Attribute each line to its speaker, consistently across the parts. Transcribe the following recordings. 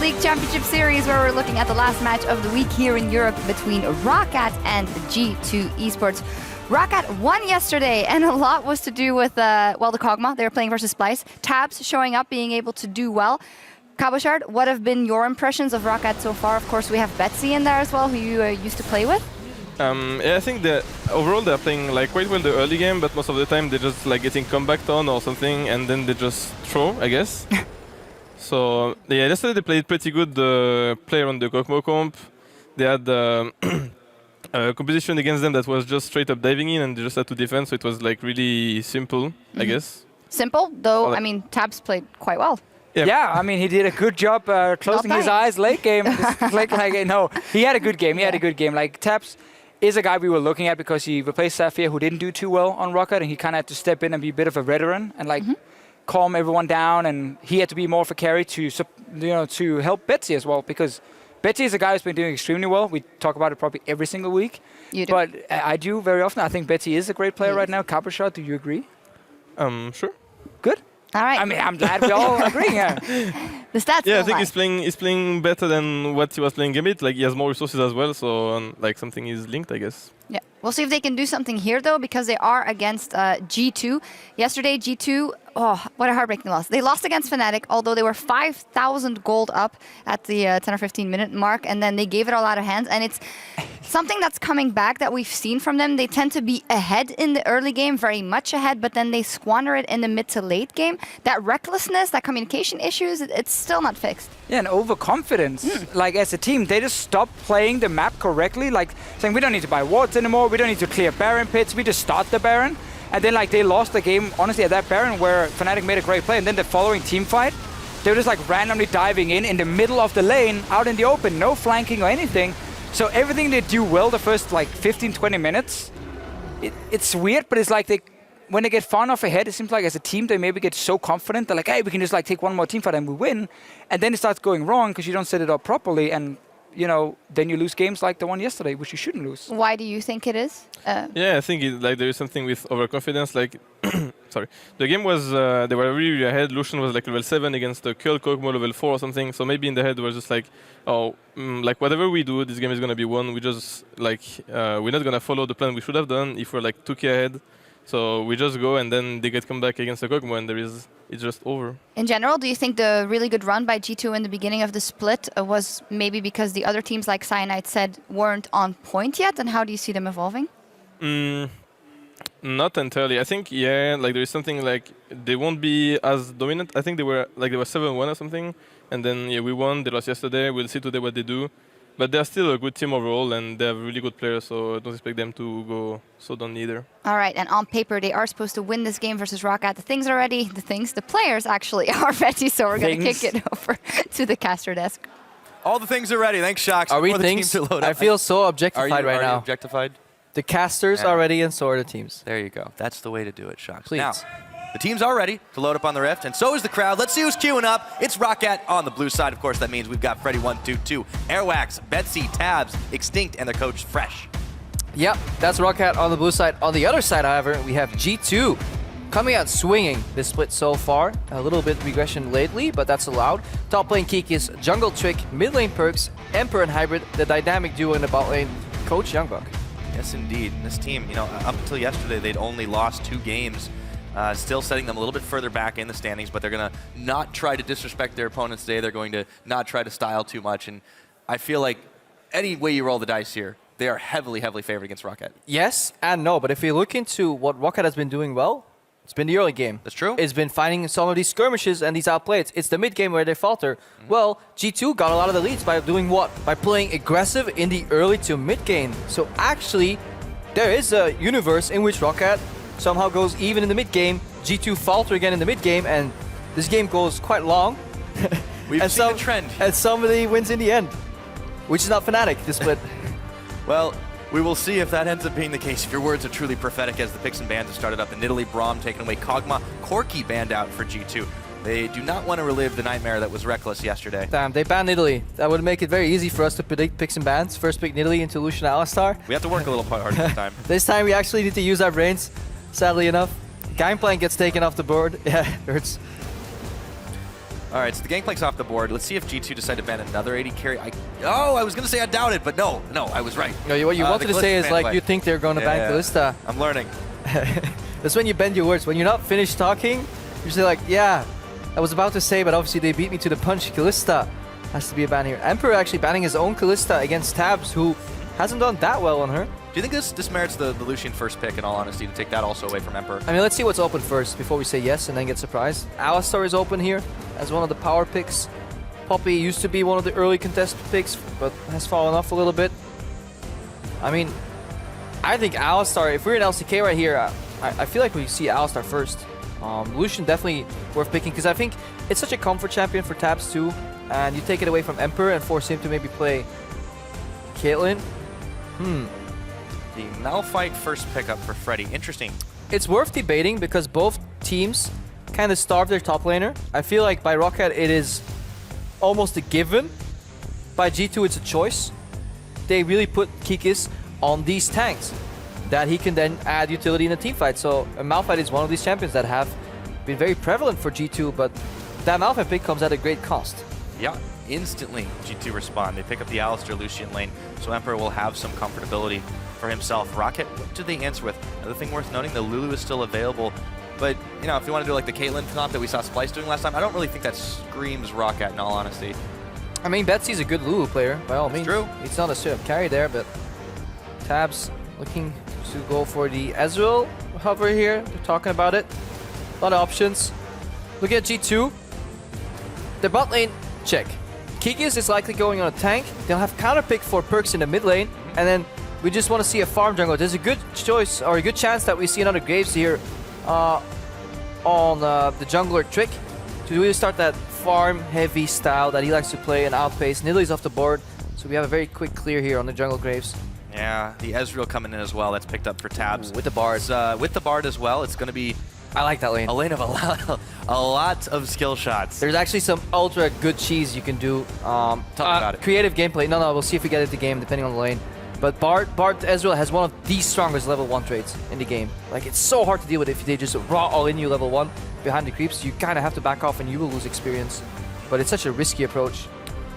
Speaker 1: League Championship Series, where we're looking at the last match of the week here in Europe between ROCCAT and G2 Esports. ROCCAT won yesterday, and a lot was to do with, the Kog'Maw. They were playing versus Splice. Tabs showing up, being able to do well. Cabochard, what have been your impressions of ROCCAT so far? Of course, we have Betsy in there as well, who you used to play with.
Speaker 2: Yeah, I think that overall they're playing like quite well the early game, but most of the time they're just like getting comeback on or something, and then they just throw, I guess. So yeah, yesterday they played pretty good. The player on the Kog'Maw comp, they had a composition against them that was just straight up diving in, and they just had to defend. So it was like really simple, I guess.
Speaker 1: Simple, though. I mean, Tabs played quite well.
Speaker 3: Yeah, I mean, he did a good job closing his eyes late game. No, he had a good game. He had a good game. Like, Tabs is a guy we were looking at because he replaced Sapphire, who didn't do too well on ROCCAT, and he kind of had to step in and be a bit of a veteran and like calm everyone down. And he had to be more of a carry to help Betsy as well, because Betsy is a guy who's been doing extremely well. We talk about it probably every single week.
Speaker 1: You do.
Speaker 3: But I do very often. I think Betsy is a great player right now. Cabochard, do you agree?
Speaker 2: Sure.
Speaker 3: Good.
Speaker 1: All right.
Speaker 3: I mean, I'm glad we all agree here.
Speaker 1: The stats.
Speaker 2: Yeah, I think he's playing better than what he was playing Gambit. Like, he has more resources as well, so like something is linked, I guess.
Speaker 1: Yeah, we'll see if they can do something here though, because they are against G2. Yesterday, G2. Oh, what a heartbreaking loss. They lost against Fnatic, although they were 5,000 gold up at the 10 or 15 minute mark, and then they gave it all out of hands. And it's something that's coming back that we've seen from them. They tend to be ahead in the early game, very much ahead, but then they squander it in the mid to late game. That recklessness, that communication issues, it's still not fixed.
Speaker 3: Yeah, and overconfidence. Like, as a team, they just stopped playing the map correctly, like saying we don't need to buy wards anymore, we don't need to clear Baron pits, we just start the Baron. And then like they lost the game, honestly, at that Baron where Fnatic made a great play, and then the following team fight, they were just like randomly diving in the middle of the lane, out in the open, no flanking or anything. So everything they do well the first like 15-20 minutes, it's weird, but it's like when they get far enough ahead, it seems like as a team they maybe get so confident, they're like, hey, we can just like take one more team fight and we win. And then it starts going wrong because you don't set it up properly, and then you lose games like the one yesterday, which you shouldn't lose.
Speaker 1: Why do you think it is?
Speaker 2: Yeah, I think like there is something with overconfidence. Like, sorry, the game was they were really ahead. Lucian was like level 7 against the Curl Kog'Maw level 4 or something. So maybe in the head was just like, like whatever we do, this game is gonna be won. We just like we're not gonna follow the plan we should have done if we're like 2k ahead. So we just go, and then they get come back against the Kog'Maw, and it's just over.
Speaker 1: In general, do you think the really good run by G2 in the beginning of the split was maybe because the other teams, like Cyanide said, weren't on point yet? And how do you see them evolving?
Speaker 2: Not entirely. I think, yeah, like there is something like they won't be as dominant. I think they were 7-1 or something, and then we won. They lost yesterday. We'll see today what they do. But they're still a good team overall, and they have really good players, so I don't expect them to go so down either. All
Speaker 1: right, and on paper, they are supposed to win this game versus ROCCAT. The players actually are ready, so we're going to kick it over to the caster desk.
Speaker 4: All the things are ready. Thanks, Shocks.
Speaker 5: Are we things? I feel so objectified right now.
Speaker 4: Are you objectified?
Speaker 5: The casters are ready, and so are the teams.
Speaker 4: There you go. That's the way to do it, Shocks.
Speaker 5: Please.
Speaker 4: Now, the teams are ready to load up on the Rift, and so is the crowd. Let's see who's queuing up. It's ROCCAT on the blue side. Of course, that means we've got Freddy122, Airwax, Betsy, Tabs, Extinct, and their coach, Fresh.
Speaker 5: Yep, that's ROCCAT on the blue side. On the other side, however, we have G2 coming out swinging this split so far. A little bit regression lately, but that's allowed. Top lane Kikis, Jungle Trick, mid lane Perks, Emperor and Hybrid, the dynamic duo in the bot lane, Coach Youngbuck.
Speaker 4: Yes, indeed. This team, up until yesterday, they'd only lost 2 games. Still setting them a little bit further back in the standings, but they're going to not try to disrespect their opponents today. They're going to not try to style too much, and I feel like any way you roll the dice here, they are heavily, heavily favored against ROCCAT.
Speaker 5: Yes and no, but if you look into what ROCCAT has been doing well, it's been the early game.
Speaker 4: That's true.
Speaker 5: It's been finding some of these skirmishes and these outplays. It's the mid game where they falter. Well, G2 got a lot of the leads by doing what? By playing aggressive in the early to mid game. So actually, there is a universe in which ROCCAT somehow goes even in the mid game, G2 falter again in the mid game, and this game goes quite long.
Speaker 4: We've seen the trend.
Speaker 5: And somebody wins in the end, which is not Fnatic, this split.
Speaker 4: Well, we will see if that ends up being the case. If your words are truly prophetic, as the picks and bans have started up in Italy, Braum taking away Kog'Maw, Corki banned out for G2. They do not want to relive the nightmare that was Reckless yesterday.
Speaker 5: Damn, they banned Italy. That would make it very easy for us to predict picks and bans. First pick Italy into Lucian Alistar.
Speaker 4: We have to work a little harder this time.
Speaker 5: This time we actually need to use our brains, sadly enough. Gameplan gets taken off the board. Yeah, it hurts.
Speaker 4: All right, so the Gangplank's off the board. Let's see if G2 decide to ban another AD carry. I was going to say I doubt it, but no, I was right.
Speaker 5: No, what you wanted to say is like you think they're going to ban Kalista.
Speaker 4: I'm learning.
Speaker 5: That's when you bend your words. When you're not finished talking, you say like, yeah, I was about to say, but obviously they beat me to the punch. Kalista has to be a ban here. Emperor actually banning his own Kalista against Tabs, who hasn't done that well on her.
Speaker 4: Do you think this merits the Lucian first pick, in all honesty, to take that also away from Emperor?
Speaker 5: I mean, let's see what's open first before we say yes and then get surprised. Alistar is open here as one of the power picks. Poppy used to be one of the early contested picks, but has fallen off a little bit. I mean, I think Alistar, if we're in LCK right here, I feel like we see Alistar first. Lucian definitely worth picking, because I think it's such a comfort champion for Tabs too, and you take it away from Emperor and force him to maybe play Caitlyn.
Speaker 4: The Malphite first pickup for Freddy. Interesting.
Speaker 5: It's worth debating because both teams kind of starve their top laner. I feel like by ROCCAT it is almost a given. By G2 it's a choice. They really put Kikis on these tanks that he can then add utility in a team fight. So Malphite is one of these champions that have been very prevalent for G2, but that Malphite pick comes at a great cost.
Speaker 4: Yeah, instantly G2 respond. They pick up the Alistar Lucian lane, so Emperor will have some comfortability for himself. ROCCAT, what do they answer with? Another thing worth noting, the Lulu is still available. But, you know, if you want to do like the Caitlyn comp that we saw Splice doing last time, I don't really think that screams ROCCAT, in all honesty.
Speaker 5: I mean, Betsy's a good Lulu player, by all means.
Speaker 4: True.
Speaker 5: It's not a straight up carry there, but Tabs looking to go for the Ezreal hover here. They're talking about it. A lot of options. Look at G2. The bot lane, check. Kikis is likely going on a tank. They'll have counter pick for Perks in the mid lane, and then we just want to see a farm jungle. There's a good choice, or a good chance that we see another Graves here on the jungler Trick to really start that farm-heavy style that he likes to play and outpace. Nidalee off the board, so we have a very quick clear here on the jungle Graves.
Speaker 4: Yeah, the Ezreal coming in as well. That's picked up for Tabs.
Speaker 5: With the Bard.
Speaker 4: With the Bard as well, it's going to be
Speaker 5: I like that lane.
Speaker 4: a lane of a lot of skill shots.
Speaker 5: There's actually some ultra good cheese you can do.
Speaker 4: Talk about it.
Speaker 5: Creative gameplay. No, we'll see if we get it the game depending on the lane. But Bard Ezreal has one of the strongest level 1 traits in the game. Like, it's so hard to deal with if they just raw all in you level 1 behind the creeps. You kind of have to back off and you will lose experience. But it's such a risky approach.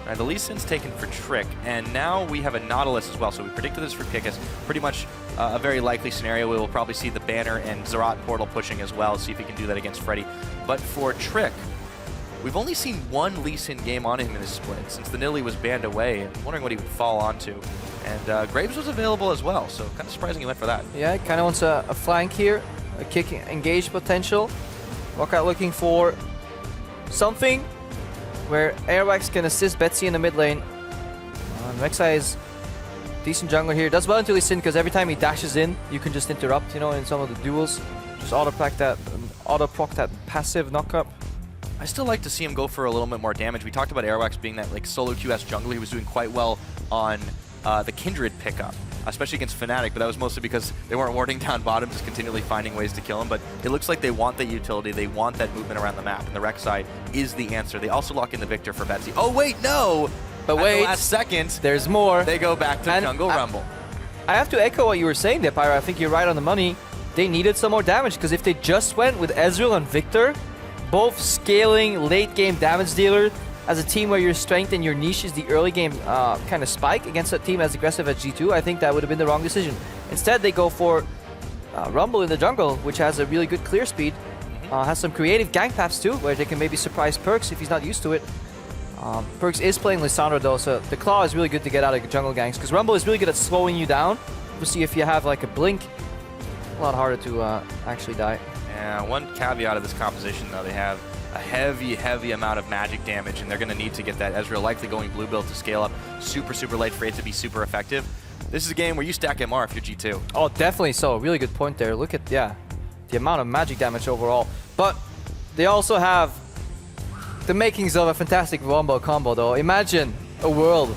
Speaker 4: Right, the Lee Sin's taken for Trick, and now we have a Nautilus as well. So we predicted this for Kikis. Pretty much a very likely scenario. We will probably see the Banner and Zerat Portal pushing as well, see if he can do that against Freddy. But for Trick, we've only seen one Lee Sin game on him in this split since the Nidalee was banned away, and I'm wondering what he would fall onto. And Graves was available as well, so kind of surprising he went for that.
Speaker 5: Yeah, he kind of wants a flank here, a kick engage potential. ROCCAT looking for something where Airwax can assist Betsy in the mid lane. Rek'Sai is decent jungler here. Does well until he's in, because every time he dashes in, you can just interrupt, you know, in some of the duels. Just auto-proc that passive knockup.
Speaker 4: I still like to see him go for a little bit more damage. We talked about Airwax being that like solo QS jungler. He was doing quite well on the Kindred pickup, especially against Fnatic, but that was mostly because they weren't warding down bottom, just continually finding ways to kill him. But it looks like they want that utility, they want that movement around the map, and the Rek'Sai is the answer. They also lock in the Victor for Betsy. Oh wait, no!
Speaker 5: But
Speaker 4: At
Speaker 5: wait,
Speaker 4: the last second,
Speaker 5: there's more.
Speaker 4: they go back to Jungle Rumble.
Speaker 5: I have to echo what you were saying there, Pyro. I think you're right on the money. They needed some more damage, because if they just went with Ezreal and Victor, both scaling late game damage dealer, as a team where your strength and your niche is the early game kind of spike against a team as aggressive as G2, I think that would have been the wrong decision. Instead, they go for Rumble in the jungle, which has a really good clear speed. Has some creative gank paths too, where they can maybe surprise Perks if he's not used to it. Perks is playing Lissandra though, so the Claw is really good to get out of jungle ganks, because Rumble is really good at slowing you down. Obviously, if you have like a blink, a lot harder to actually die.
Speaker 4: Yeah, one caveat of this composition though, they have a heavy amount of magic damage, and they're going to need to get that Ezreal likely going blue build to scale up super late for it to be super effective. This is a game where you stack MR if you're G2.
Speaker 5: Oh, definitely so. Really good point there. Look at, yeah, the amount of magic damage overall. But they also have the makings of a fantastic wombo combo though. Imagine a world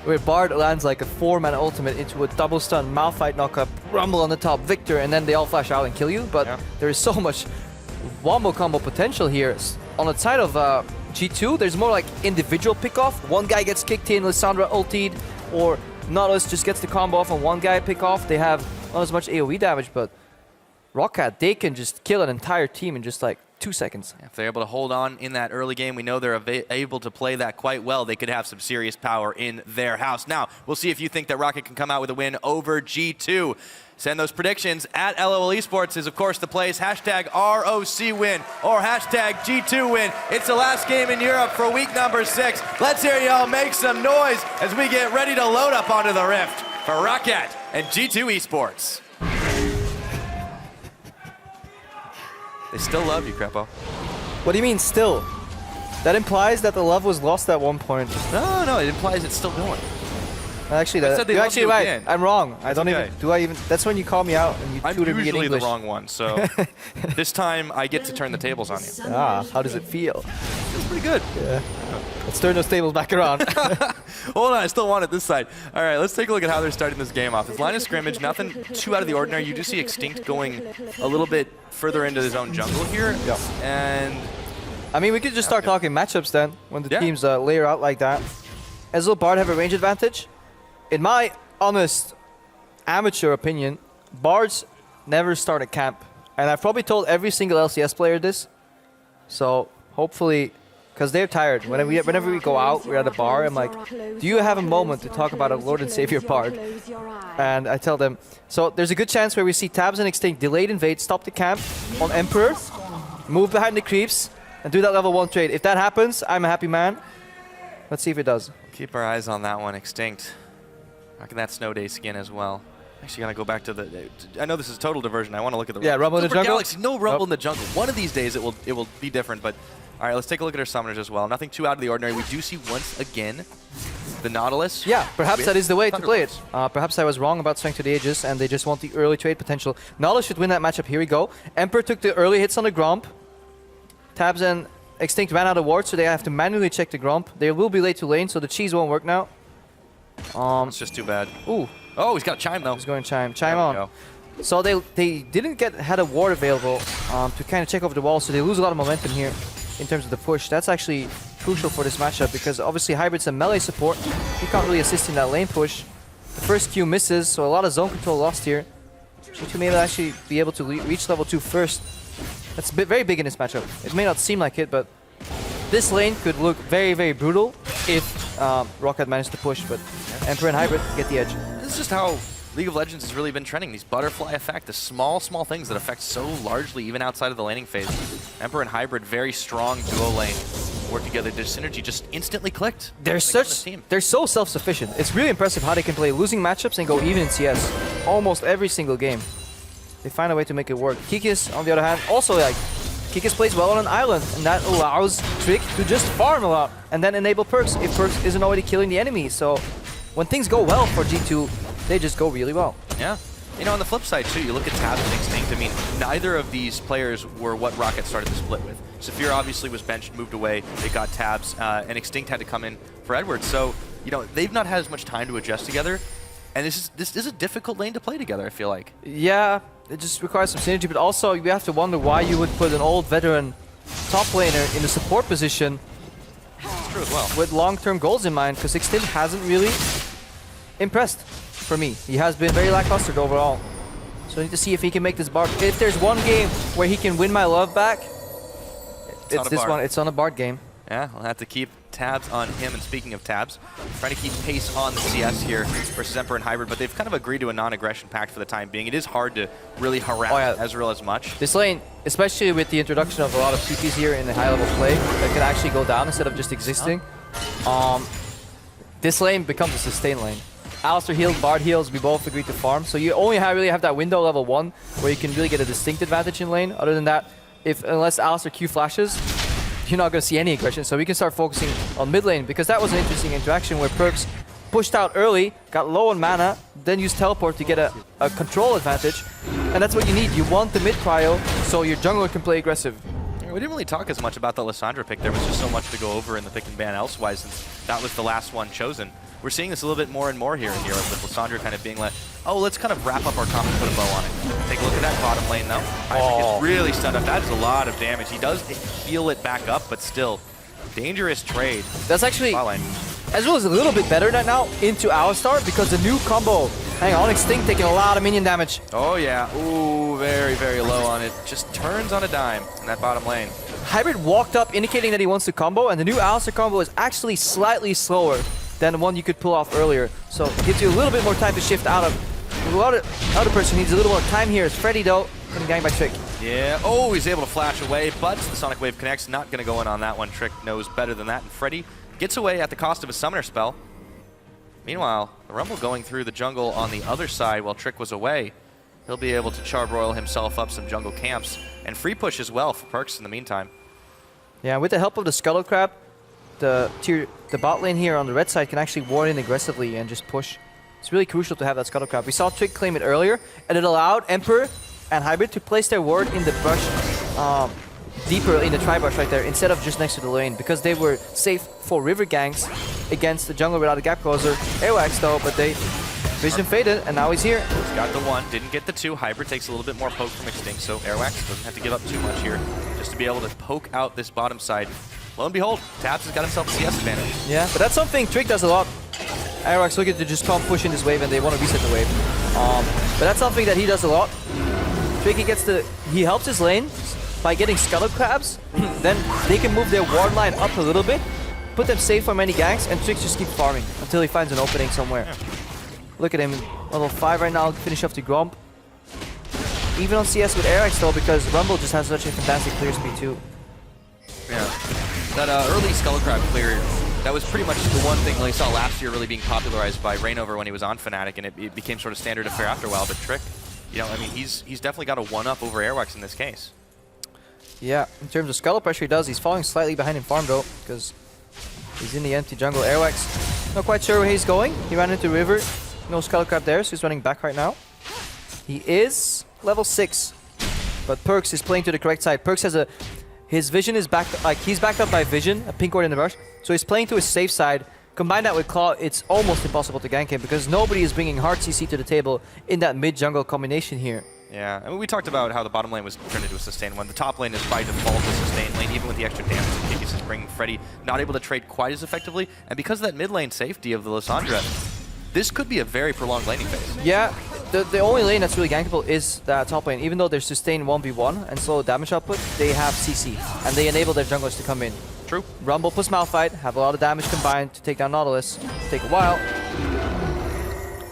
Speaker 5: where Bard lands like a 4-man ultimate into a double stun, Malphite knockup, Rumble on the top, Victor, and then they all flash out and kill you. But there is so much wombo combo potential here. On the side of G2, there's more like individual pick-off. One guy gets kicked in, Lissandra ultied, or Nautilus just gets the combo off and one guy pick-off. They have not as much AoE damage, but ROCCAT, they can just kill an entire team in just like 2 seconds.
Speaker 4: If they're able to hold on in that early game, we know they're able to play that quite well. They could have some serious power in their house. Now, we'll see if you think that ROCCAT can come out with a win over G2. Send those predictions at LOL Esports is, of course, the place. Hashtag ROC win or hashtag G2 win. It's the last game in Europe for week number 6. Let's hear y'all make some noise as we get ready to load up onto the Rift for ROCCAT and G2 Esports. They still love you, Crepo.
Speaker 5: What do you mean still? That implies that the love was lost at one point.
Speaker 4: No, it implies it's still going.
Speaker 5: Actually,
Speaker 4: I said they
Speaker 5: you're
Speaker 4: love
Speaker 5: actually
Speaker 4: you
Speaker 5: right.
Speaker 4: again.
Speaker 5: I'm wrong. I don't
Speaker 4: okay.
Speaker 5: even. Do I even? That's when you call me out and you
Speaker 4: I'm
Speaker 5: tutor me in
Speaker 4: usually
Speaker 5: English.
Speaker 4: the wrong one, so this time I get to turn the tables on you.
Speaker 5: Ah, how does it feel?
Speaker 4: It's pretty good.
Speaker 5: Yeah. Let's turn those tables back around.
Speaker 4: Hold on, I still want it this side. All right, let's take a look at how they're starting this game off. This line of scrimmage, nothing too out of the ordinary. You do see Extinct going a little bit further into his own jungle here.
Speaker 5: Yeah.
Speaker 4: And
Speaker 5: I mean, we could just start talking matchups then, when the
Speaker 4: Yeah.
Speaker 5: teams layer out like that. Ezreal Bard have a range advantage. In my honest, amateur opinion, Bards never start a camp. And I've probably told every single LCS player this. So hopefully, because they're tired. Whenever we go out, we're at a bar, I'm like, do you have a moment to talk about a Lord and Savior Bard? And I tell them, so there's a good chance where we see Tabs and Extinct delayed invade, stop the camp on Emperor, move behind the creeps, and do that level 1 trade. If that happens, I'm a happy man. Let's see if it does.
Speaker 4: keep our eyes on that one, Extinct. Rocking that Snow Day skin as well. Actually, gotta go back to the. I know this is total diversion. I want to look at the.
Speaker 5: Yeah, Rumble in the jungle.
Speaker 4: Galaxy, no Rumble in the jungle. One of these days it will be different. But all right, let's take a look at our summoners as well. Nothing too out of the ordinary. We do see once again the Nautilus.
Speaker 5: Yeah, perhaps that is the way to play it.
Speaker 4: Thunderbolts.
Speaker 5: Perhaps I was wrong about Strength to the Aegis, and they just want the early trade potential. Nautilus should win that matchup. Here we go. Emperor took the early hits on the Gromp. Tabs and Extinct ran out of wards, so they have to manually check the Gromp. They will be late to lane, so the cheese won't work now.
Speaker 4: It's just too bad.
Speaker 5: Ooh.
Speaker 4: Oh, he's got a chime though.
Speaker 5: He's going chime. Chime
Speaker 4: There we
Speaker 5: on.
Speaker 4: go.
Speaker 5: So they didn't had a ward available to kind of check over the wall, so they lose a lot of momentum here in terms of the push. That's actually crucial for this matchup because obviously Hybrid's a melee support. He can't really assist in that lane push. The first Q misses, so a lot of zone control lost here. G2 may actually be able to reach level 2 first. That's very big in this matchup. It may not seem like it, but this lane could look very, very brutal if ROCCAT managed to push, but Emperor and Hybrid get the edge.
Speaker 4: This is just how League of Legends has really been trending. These butterfly effect, the small things that affect so largely even outside of the laning phase. Emperor and Hybrid, very strong duo lane, work together. Their synergy just instantly clicked.
Speaker 5: They're so self-sufficient. It's really impressive how they can play losing matchups and go even in CS almost every single game. They find a way to make it work. Kikis, on the other hand, also like Kikis plays well on an island, and that allows Trick to just farm a lot and then enable Perks if Perks isn't already killing the enemy. So when things go well for G2, they just go really well.
Speaker 4: Yeah. You know, on the flip side, too, you look at Tabs and Extinct. I mean, neither of these players were what ROCCAT started the split with. Saphir obviously was benched, moved away. They got Tabs, and Extinct had to come in for Edwards. So, you know, they've not had as much time to adjust together. And this is a difficult lane to play together, I feel like.
Speaker 5: Yeah, it just requires some synergy, but also you have to wonder why you would put an old veteran top laner in a support position.
Speaker 4: That's true as well.
Speaker 5: With long-term goals in mind, because Extinct hasn't really impressed for me. He has been very lackluster overall. So I need to see if he can make this Bard. If there's one game where he can win my love back, it's this one. It's on a Bard game.
Speaker 4: Yeah, we'll have to keep tabs on him. And speaking of tabs, trying to keep pace on the CS here versus Emperor and Hybrid, but they've kind of agreed to a non-aggression pact for the time being. It is hard to really harass Ezreal as much.
Speaker 5: This lane, especially with the introduction of a lot of TPs here in the high-level play, that can actually go down instead of just existing. This lane becomes a sustain lane. Alistar heals, Bard heals, we both agreed to farm. So you only really have that window level 1 where you can really get a distinct advantage in lane. Other than that, unless Alistar Q flashes, you're not going to see any aggression. So we can start focusing on mid lane because that was an interesting interaction where Perks pushed out early, got low on mana, then used teleport to get a control advantage. And that's what you need. You want the mid prio so your jungler can play aggressive.
Speaker 4: We didn't really talk as much about the Lissandra pick. There was just so much to go over in the pick and ban elsewise since that was the last one chosen. We're seeing this a little bit more and more here in Europe with Lissandra kind of being like, oh, let's kind of wrap up our comp and put a bow on it. Take a look at that bottom lane though. Isaac is really stunned up. That is a lot of damage. He does heal it back up, but still, dangerous trade.
Speaker 5: That's actually, Ezreal is a little bit better now into Alistar because the new combo Hang on, Extinct taking a lot of minion damage.
Speaker 4: Oh yeah, ooh, very, very low on it. Just turns on a dime in that bottom lane.
Speaker 5: Hybrid walked up indicating that he wants to combo, and the new Alistair combo is actually slightly slower than the one you could pull off earlier. So it gives you a little bit more time to shift out of. The other person needs a little more time here is Freddy though, getting ganked by Trick.
Speaker 4: Yeah, oh, he's able to flash away, but the Sonic Wave connects. Not gonna go in on that one. Trick knows better than that, and Freddy gets away at the cost of a summoner spell. Meanwhile, the Rumble going through the jungle on the other side while Trick was away. He'll be able to charbroil himself up some jungle camps, and free push as well for Perks in the meantime.
Speaker 5: Yeah, with the help of the Scuttle Crab, the bot lane here on the red side can actually ward in aggressively and just push. It's really crucial to have that Scuttle Crab. We saw Trick claim it earlier, and it allowed Emperor and Hybrid to place their ward in the brush, deeper in the tri-brush right there, instead of just next to the lane, because they were safe for river ganks against the jungle without a gap closer. Airwax though, but they vision faded, and now he's here.
Speaker 4: He's got the one, didn't get the two. Hybrid takes a little bit more poke from Extinct, so Airwax doesn't have to give up too much here, just to be able to poke out this bottom side. Lo and behold, Tabs has got himself a CS advantage.
Speaker 5: Yeah, but that's something Trick does a lot. Airwax looking to just come push in this wave, and they want to reset the wave. But that's something that he does a lot. Trick, he helps his lane by getting Scuttle Crabs, then they can move their ward line up a little bit, put them safe from any ganks, and Trick just keep farming until he finds an opening somewhere. Yeah. Look at him, level 5 right now, finish off the Gromp. Even on CS with Airx though, because Rumble just has such a fantastic clear speed too.
Speaker 4: Yeah, that early Skull Crab clear, that was pretty much the one thing we saw last year really being popularized by Reignover when he was on Fnatic, and it became sort of standard of fare after a while. But Trick, you know, I mean, he's definitely got a one-up over Airwax in this case. Yeah,
Speaker 5: in terms of Scuttle pressure he does, he's falling slightly behind in farm though, because he's in the empty jungle. Airwax, not quite sure where he's going. He ran into River, no Scuttle Crab there, so he's running back right now. He is level 6, but Perks is playing to the correct side. Perks has his vision is backed, like he's backed up by vision, a pink ward in the rush, so he's playing to his safe side. Combine that with Claw, it's almost impossible to gank him because nobody is bringing hard CC to the table in that mid-jungle combination here.
Speaker 4: Yeah, I mean, we talked about how the bottom lane was turned into a sustain one. The top lane is by default a sustain lane, even with the extra damage that Kikis is bringing. Freddy not able to trade quite as effectively, and because of that mid lane safety of the Lissandra, this could be a very prolonged laning phase.
Speaker 5: Yeah, the only lane that's really gankable is that top lane. Even though they're sustained 1v1 and slow damage output, they have CC, and they enable their junglers to come in.
Speaker 4: True.
Speaker 5: Rumble plus Malphite have a lot of damage combined to take down Nautilus. Take a while.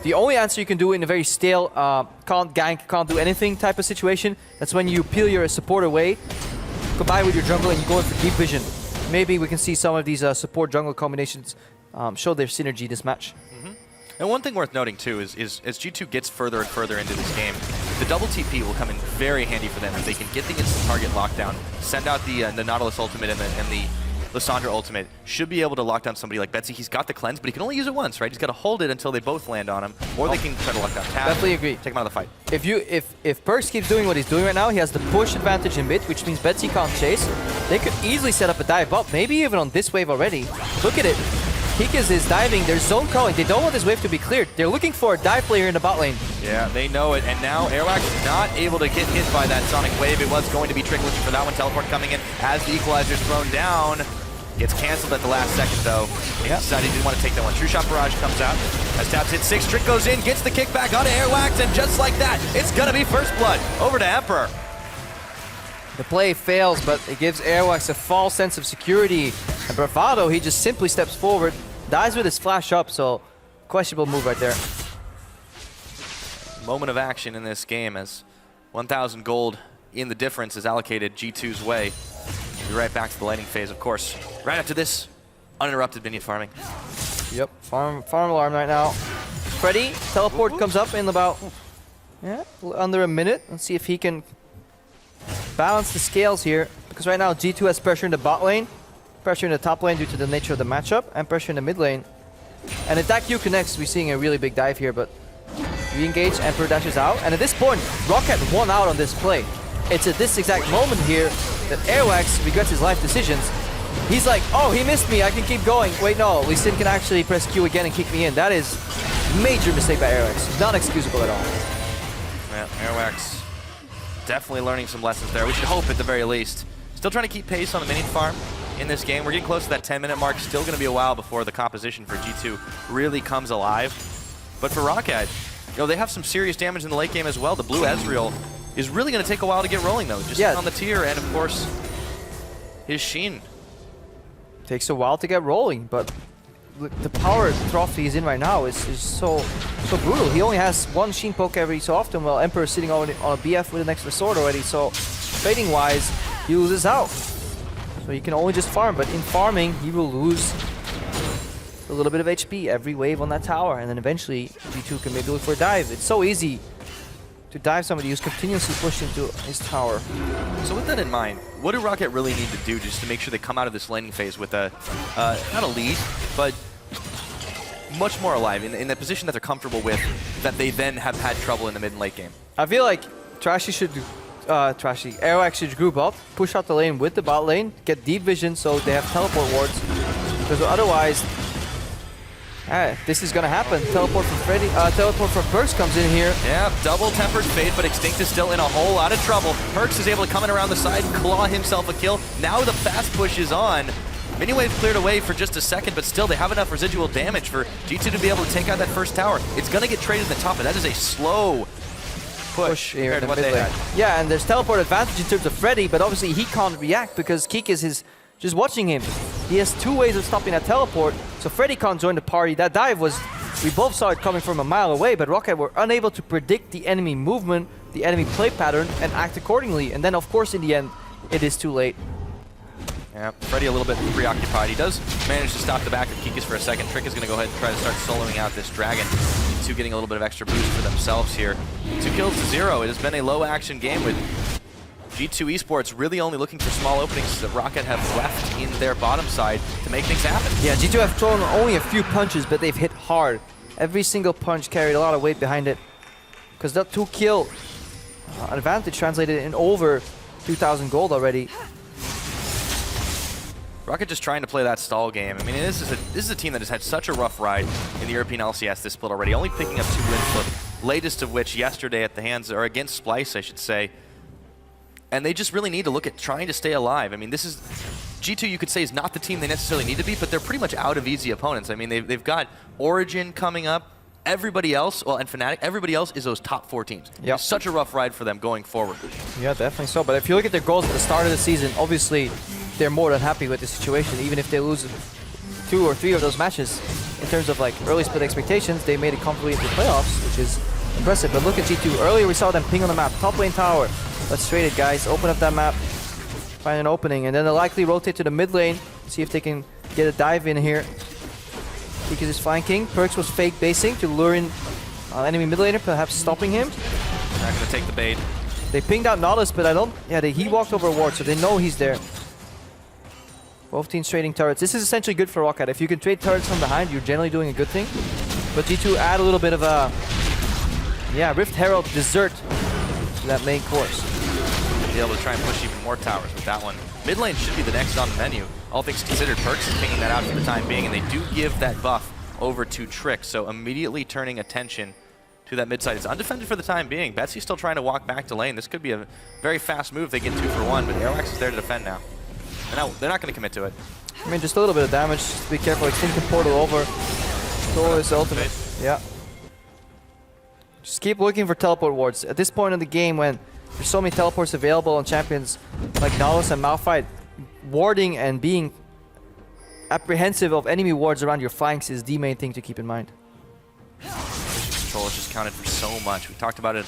Speaker 5: The only answer you can do in a very stale, can't gank, can't do anything type of situation, that's when you peel your support away, combine with your jungle, and you go in for deep vision. Maybe we can see some of these support jungle combinations show their synergy this match.
Speaker 4: And one thing worth noting too is as G2 gets further and further into this game, the double TP will come in very handy for them if they can get the instant target lockdown, send out the Nautilus ultimate and the Lissandra ultimate, should be able to lock down somebody like Betsy. He's got the cleanse, but he can only use it once, right? He's got to hold it until they both land on him, or they can try to lock down Tab.
Speaker 5: Definitely agree.
Speaker 4: Take him out of the fight.
Speaker 5: If Perks keeps doing what he's doing right now, he has the push advantage in mid, which means Betsy can't chase. They could easily set up a dive up, maybe even on this wave already. Look at it. Kikis is diving, they're zone calling, they don't want this wave to be cleared. They're looking for a dive player in the bot lane.
Speaker 4: Yeah, they know it, and now Airwax is not able to get hit by that Sonic Wave. It was going to be Trick looking for that one. Teleport coming in as the Equalizer's thrown down. Gets cancelled at the last second though. He decided he didn't want to take that one. True Shot Barrage comes out. As Tabs hits 6, Trick goes in, gets the kickback onto Airwax, and just like that, it's gonna be first blood. Over to Emperor.
Speaker 5: The play fails, but it gives Airwax a false sense of security. And Bravado, he just simply steps forward, dies with his flash up, so questionable move right there.
Speaker 4: Moment of action in this game as 1,000 gold in the difference is allocated G2's way. We'll be right back to the laning phase, of course. Right after this, uninterrupted minion farming.
Speaker 5: Yep, farm alarm right now. Freddy, teleport comes up in about under a minute. Let's see if he can balance the scales here, because right now G2 has pressure in the bot lane, pressure in the top lane due to the nature of the matchup, and pressure in the mid lane. And attack Q connects, we're seeing a really big dive here, but re-engage, Emperor dashes out, and at this point, ROCCAT won out on this play. It's at this exact moment here that Airwax regrets his life decisions. He's like, oh, he missed me, I can keep going. Wait, no, Lee Sin can actually press Q again and kick me in. That is a major mistake by Airwax. Not excusable at all.
Speaker 4: Yeah, Airwax definitely learning some lessons there. We should hope at the very least. Still trying to keep pace on the minion farm in this game. We're getting close to that 10-minute mark. Still going to be a while before the composition for G2 really comes alive. But for ROCCAT, know, they have some serious damage in the late game as well. The blue Ezreal is really going to take a while to get rolling, though. Just on the tier, and of course, his Sheen.
Speaker 5: Takes a while to get rolling, but the power trophy he's in right now is so brutal. He only has one Sheen poke every so often, while Emperor is sitting on a BF with an extra sword already, so trading-wise, he loses out. So he can only just farm, but in farming, he will lose a little bit of HP every wave on that tower, and then eventually G2 can maybe look for a dive. It's so easy to dive somebody who's continuously pushed into his tower.
Speaker 4: So with that in mind, what do ROCCAT really need to do just to make sure they come out of this laning phase with a, not a lead, but much more alive, in a position that they're comfortable with, that they then have had trouble in the mid and late game?
Speaker 5: I feel like ROC should group up, push out the lane with the bot lane, get deep vision so they have teleport wards, because otherwise, this is gonna happen. Teleport from Freddy, teleport from Perks comes in here.
Speaker 4: Yeah, double tempered fate, but Extinct is still in a whole lot of trouble. Perks is able to come in around the side, claw himself a kill. Now the fast push is on. Miniwave cleared away for just a second, but still they have enough residual damage for G2 to be able to take out that first tower. It's gonna get traded in the top, but that is a slow push
Speaker 5: here in
Speaker 4: compared to
Speaker 5: the
Speaker 4: what
Speaker 5: mid
Speaker 4: they
Speaker 5: lane.
Speaker 4: had.
Speaker 5: Yeah, and there's teleport advantage in terms of Freddy, but obviously he can't react because Keek is just watching him. He has two ways of stopping that teleport, so Freddy can't join the party. That dive was, we both saw it coming from a mile away, but ROCCAT were unable to predict the enemy movement, the enemy play pattern, and act accordingly. And then, of course, in the end, it is too late.
Speaker 4: Yeah, Freddy a little bit preoccupied. He does manage to stop the back of Kikas for a second. Trick is going to go ahead and try to start soloing out this Dragon. G2 getting a little bit of extra boost for themselves here. 2 kills to 0. It has been a low-action game with G2 Esports really only looking for small openings that ROCCAT have left in their bottom side to make things happen.
Speaker 5: Yeah, G2 have thrown only a few punches, but they've hit hard. Every single punch carried a lot of weight behind it. Because that 2-kill advantage translated in over 2,000 gold already.
Speaker 4: ROCCAT just trying to play that stall game. I mean, this is a team that has had such a rough ride in the European LCS this split already, only picking up 2 wins, latest of which yesterday at the hands, or against Splice, I should say. And they just really need to look at trying to stay alive. I mean, this is G2, you could say, is not the team they necessarily need to be, but they're pretty much out of easy opponents. I mean, they've got Origin coming up. Everybody else, well, and Fnatic, everybody else is those top 4 teams.
Speaker 5: Yep.
Speaker 4: It's such a rough ride for them going forward.
Speaker 5: Yeah, definitely so. But if you look at their goals at the start of the season, obviously they're more than happy with the situation. Even if they lose 2 or 3 of those matches, in terms of like early split expectations, they made it comfortably into the playoffs, which is impressive. But look at G2. Earlier we saw them ping on the map. Top lane tower. Let's trade it, guys. Open up that map. Find an opening. And then they'll likely rotate to the mid lane. See if they can get a dive in here. Because he's flanking. Perks was fake basing to lure in enemy mid laner, perhaps stopping him.
Speaker 4: Not going to take the bait.
Speaker 5: They pinged out Nautilus, but I don't... Yeah, he walked over a ward, so they know he's there. Both teams trading turrets. This is essentially good for ROCCAT. If you can trade turrets from behind, you're generally doing a good thing. But G2 add a little bit of a... Yeah, Rift Herald dessert to that main course.
Speaker 4: Be able to try and push even more towers with that one. Mid lane should be the next on the menu. All things considered, Perks is pinging that out for the time being, and they do give that buff over to Trick, so immediately turning attention to that mid side. It's undefended for the time being. Betsy's still trying to walk back to lane. This could be a very fast move. They get 2 for 1, but ROC is there to defend now. They're not going to commit to it.
Speaker 5: I mean, just a little bit of damage. Just be careful. Extinct portal over. Thor is ultimate. Yeah. Just keep looking for teleport wards. At this point in the game, when there's so many teleports available on champions like Nautilus and Malphite, warding and being apprehensive of enemy wards around your flanks is the main thing to keep in mind.
Speaker 4: Vision control has just counted for so much. We talked about it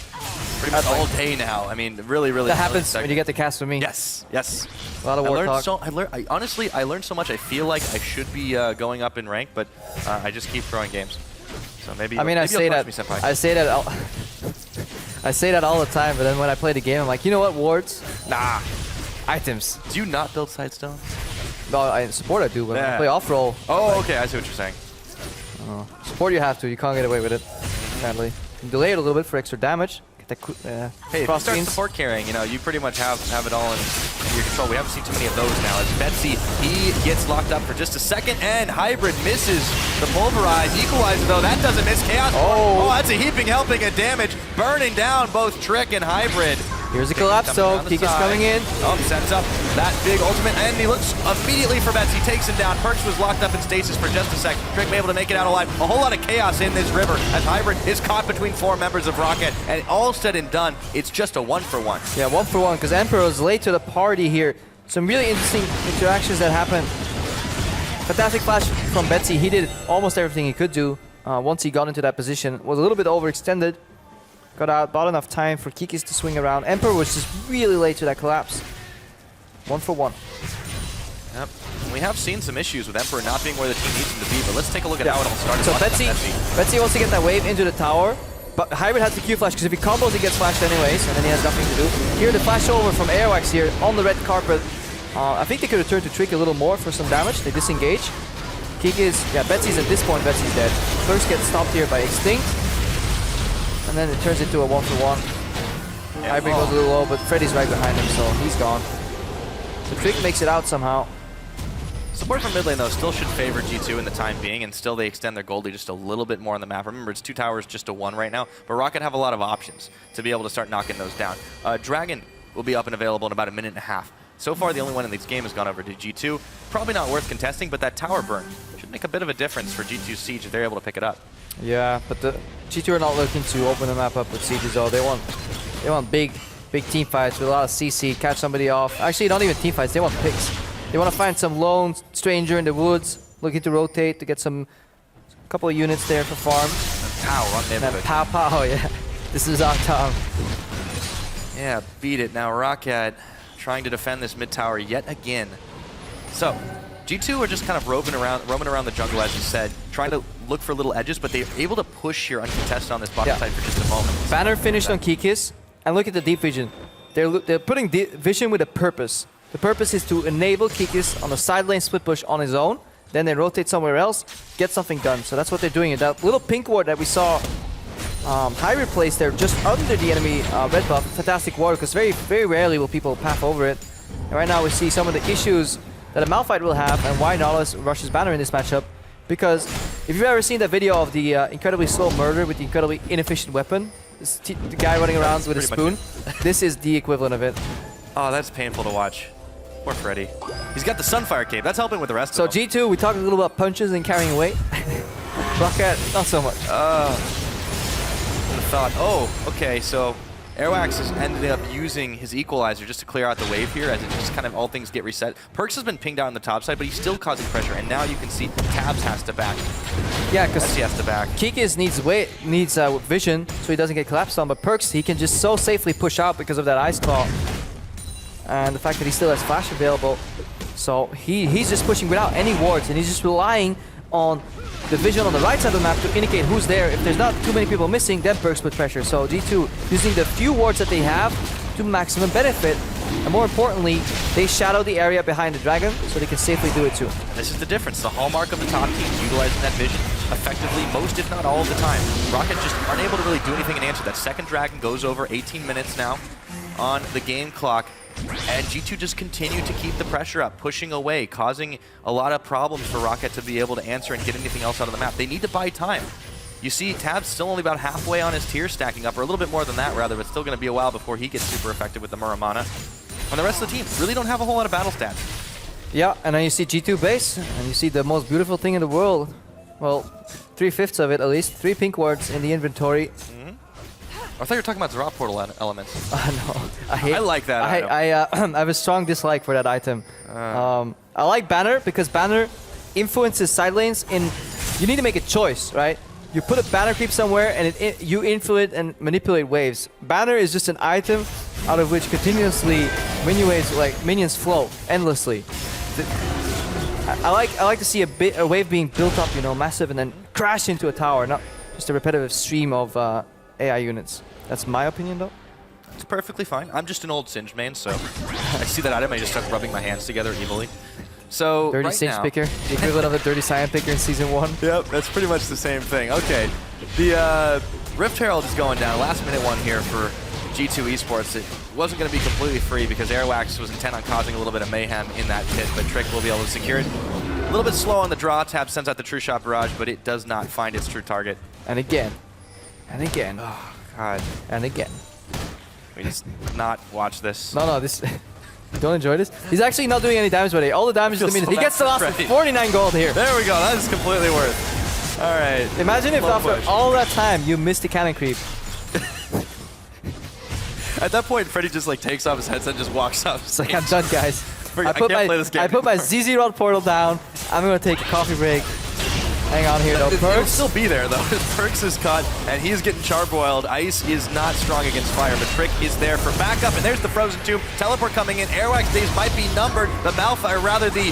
Speaker 4: pretty much all day now. I mean, really.
Speaker 5: That happens when you get the cast with me.
Speaker 4: Yes.
Speaker 5: A lot of ward talk.
Speaker 4: Honestly, I learned so much. I feel like I should be going up in rank, but I just keep throwing games. So maybe.
Speaker 5: I mean, I say that all the time, but then when I play the game, I'm like, you know what, wards? Nah. Items.
Speaker 4: Do you not build Sidestone?
Speaker 5: No, I support I do, but when I play off-roll.
Speaker 4: Oh, okay, I see what you're saying.
Speaker 5: Support you have to, you can't get away with it, sadly. Delay it a little bit for extra damage. Get that
Speaker 4: hey, if you start support carrying, you pretty much have it all in your control. We haven't seen too many of those now. As Betsy, he gets locked up for just a second, and Hybrid misses the Pulverize. Equalizer, though, that doesn't miss. Chaos. Oh, that's a heaping helping of damage, burning down both Trick and Hybrid.
Speaker 5: Here's a collapse, though. Keek is coming in.
Speaker 4: Oh, sets up that big ultimate, and he looks immediately for Betsy. Takes him down. Perkz was locked up in stasis for just a sec. Trick able to make it out alive. A whole lot of chaos in this river as Hybrid is caught between 4 members of ROCCAT, and all said and done, it's just a 1-for-1.
Speaker 5: Yeah, 1-for-1, because Emperor was late to the party here. Some really interesting interactions that happened. Fantastic flash from Betsy. He did almost everything he could do once he got into that position. Was a little bit overextended. Got out, bought enough time for Kikis to swing around. Emperor was just really late to that collapse. 1-for-1.
Speaker 4: Yep. We have seen some issues with Emperor not being where the team needs him to be, but let's take a look at how it all started.
Speaker 5: So Betsy wants to get that wave into the tower, but Hybrid has the Q flash because if he combos, he gets flashed anyways, and then he has nothing to do. Here, the flash over from ROC here on the red carpet. I think they could return to Trick a little more for some damage. They disengage. Betsy's at this point, Betsy's dead. First gets stopped here by Extinct. And then it turns into a 1-for-1. Hybrid goes a little low, but Freddy's right behind him, so he's gone. The Trick makes it out somehow.
Speaker 4: Support from mid lane, though, still should favor G2 in the time being, and still they extend their gold lead just a little bit more on the map. Remember, it's 2 towers just to 1 right now, but ROCCAT have a lot of options to be able to start knocking those down. Dragon will be up and available in about a minute and a half. So far, the only one in this game has gone over to G2. Probably not worth contesting, but that tower burn should make a bit of a difference for G2's Siege if they're able to pick it up.
Speaker 5: Yeah, but the G2 are not looking to open the map up with Sieges, though. They want big team fights with a lot of CC, catch somebody off. Actually, not even team fights, they want picks. They want to find some lone stranger in the woods, looking to rotate to get some couple of units there for farm.
Speaker 4: And Pow on
Speaker 5: And then Pow, yeah. This is our time.
Speaker 4: Yeah, beat it. Now ROCCAT trying to defend this mid tower yet again. So, G2 are just kind of roaming around the jungle, as you said, trying to look for little edges, but they're able to push here uncontested on this bottom side for just a moment.
Speaker 5: Banner finished on Kikis, and look at the deep vision. They're putting vision with a purpose. The purpose is to enable Kikis on a side lane split push on his own, then they rotate somewhere else, get something done. So that's what they're doing. And that little pink ward that we saw Hybrid place there just under the enemy red buff, fantastic ward, because very rarely will people path over it. And right now we see some of the issues that a Malphite will have and why Nautilus rushes Banner in this matchup. Because if you've ever seen that video of the incredibly slow murder with the incredibly inefficient weapon, the guy running around with a spoon, this is the equivalent of it.
Speaker 4: Oh, that's painful to watch. Poor Freddy. He's got the Sunfire cape. That's helping with the rest
Speaker 5: so
Speaker 4: of them.
Speaker 5: So G2, we talked a little about punches and carrying weight. ROCCAT, not so much.
Speaker 4: Would have thought, oh, okay, so Airwax has ended up using his equalizer just to clear out the wave here as it just kind of all things get reset. Perkz has been pinged out on the top side, but he's still causing pressure, and now you can see Tabs has to back.
Speaker 5: Yeah, because
Speaker 4: he has to back.
Speaker 5: Kikis needs vision, so he doesn't get collapsed on, but Perkz, he can just so safely push out because of that Ice Claw. And the fact that he still has flash available. So he's just pushing without any wards, and he's just relying on the vision on the right side of the map to indicate who's there. If there's not too many people missing, then Perkz put pressure. So G2 using the few wards that they have to maximum benefit. And more importantly, they shadow the area behind the dragon so they can safely do it too.
Speaker 4: This is the difference. The hallmark of the top teams utilizing that vision effectively most, if not all of the time. ROCCAT just aren't able to really do anything in answer. That second dragon goes over 18 minutes now on the game clock. And G2 just continue to keep the pressure up, pushing away, causing a lot of problems for ROCCAT to be able to answer and get anything else out of the map. They need to buy time. You see Tab's still only about halfway on his tier stacking up, or a little bit more than that rather, but still going to be a while before he gets super effective with the Muramana. And the rest of the team really don't have a whole lot of battle stats.
Speaker 5: Yeah, and then you see G2 base, and you see the most beautiful thing in the world. Well, 3/5 of it at least, 3 pink wards in the inventory.
Speaker 4: I thought you were talking about drop portal elements.
Speaker 5: No, I
Speaker 4: like that.
Speaker 5: I have a strong dislike for that item. I like Banner because Banner influences side lanes in. You need to make a choice, right? You put a Banner creep somewhere and you influence and manipulate waves. Banner is just an item out of which continuously minions flow endlessly. I like to see a wave being built up, you know, massive, and then crash into a tower, not just a repetitive stream of AI units. That's my opinion, though.
Speaker 4: It's perfectly fine. I'm just an old Singed main, so I see that item, I just start rubbing my hands together evilly. So
Speaker 5: Dirty Sage picker, the equivalent of a Dirty Cyan picker in Season 1.
Speaker 4: Yep, that's pretty much the same thing. Okay, the Rift Herald is going down. Last minute one here for G2 Esports. It wasn't going to be completely free because Airwax was intent on causing a little bit of mayhem in that pit, but Trick will be able to secure it. A little bit slow on the draw. Tab sends out the True Shot Barrage, but it does not find its true target.
Speaker 5: And again. And again.
Speaker 4: Oh, God.
Speaker 5: And again.
Speaker 4: We just not watch this.
Speaker 5: No, this. Don't enjoy this. He's actually not doing any damage, buddy. All the damage is the minute. He gets the last 49 gold here.
Speaker 4: There we go. That is completely worth. All right.
Speaker 5: Imagine if after all that time you missed the cannon creep.
Speaker 4: At that point, Freddy just like takes off his headset and just walks off.
Speaker 5: It's like, I'm done, guys.
Speaker 4: I can't play this game
Speaker 5: I put my
Speaker 4: anymore.
Speaker 5: ZZ Rod portal down. I'm going to take a coffee break. Hang on here, though.
Speaker 4: It'll
Speaker 5: Perks.
Speaker 4: still be there, though. Perks is caught, and he's getting charbroiled. Ice is not strong against fire, but Trick is there for backup, and there's the Frozen Tomb. Teleport coming in. Airwax days might be numbered. The Malphite, or rather the...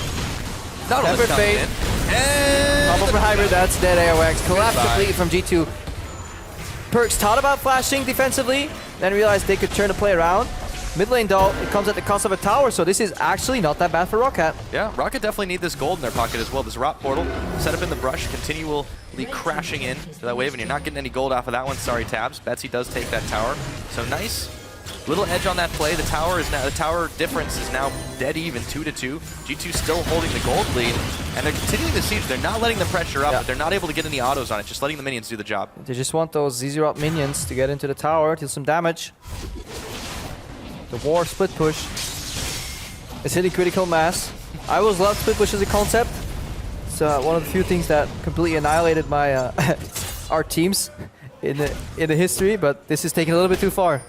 Speaker 5: Tempered Fate.
Speaker 4: And...
Speaker 5: Bubble for Hybrid, that's dead Airwax. Collapse
Speaker 4: Goodbye.
Speaker 5: complete from G2. Perks thought about flashing defensively, then realized they could turn the play around. Mid lane though, it comes at the cost of a tower, so this is actually not that bad for ROCCAT.
Speaker 4: Yeah, ROCCAT definitely need this gold in their pocket as well. This ROC portal set up in the brush, continually crashing in to that wave, and you're not getting any gold off of that one. Sorry, Tabs. Betsy does take that tower. So nice little edge on that play. The tower difference is now dead even, 2-2. G2 still holding the gold lead, and they're continuing the siege. They're not letting the pressure up, but they're not able to get any autos on it, just letting the minions do the job.
Speaker 5: They just want those ZZ Rot minions to get into the tower, deal some damage. The war split push is hitting critical mass. I always loved split push as a concept. It's one of the few things that completely annihilated my our teams in the history, but this is taking a little bit too far.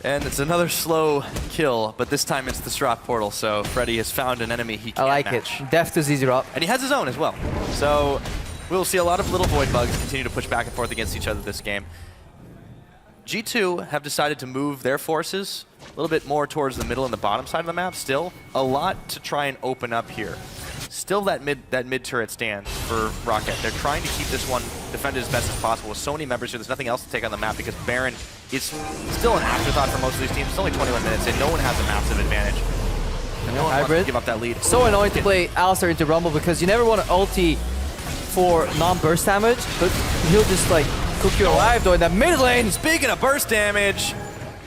Speaker 4: And it's another slow kill, but this time it's the Strop portal, so Freddy has found an enemy he can't
Speaker 5: I like
Speaker 4: match.
Speaker 5: it. Death to ZZ Rot.
Speaker 4: And he has his own as well. So we'll see a lot of little void bugs continue to push back and forth against each other this game. G2 have decided to move their forces a little bit more towards the middle and the bottom side of the map. Still, a lot to try and open up here. Still that mid turret stands for ROCCAT. They're trying to keep this one defended as best as possible. With so many members here, there's nothing else to take on the map because Baron is still an afterthought for most of these teams. It's only 21 minutes and no one has a massive advantage. And no one wants to give up that lead.
Speaker 5: So annoying to play Alistar into Rumble because you never want to ulti for non-burst damage, but he'll just like cook you alive though in that mid lane.
Speaker 4: Speaking of burst damage,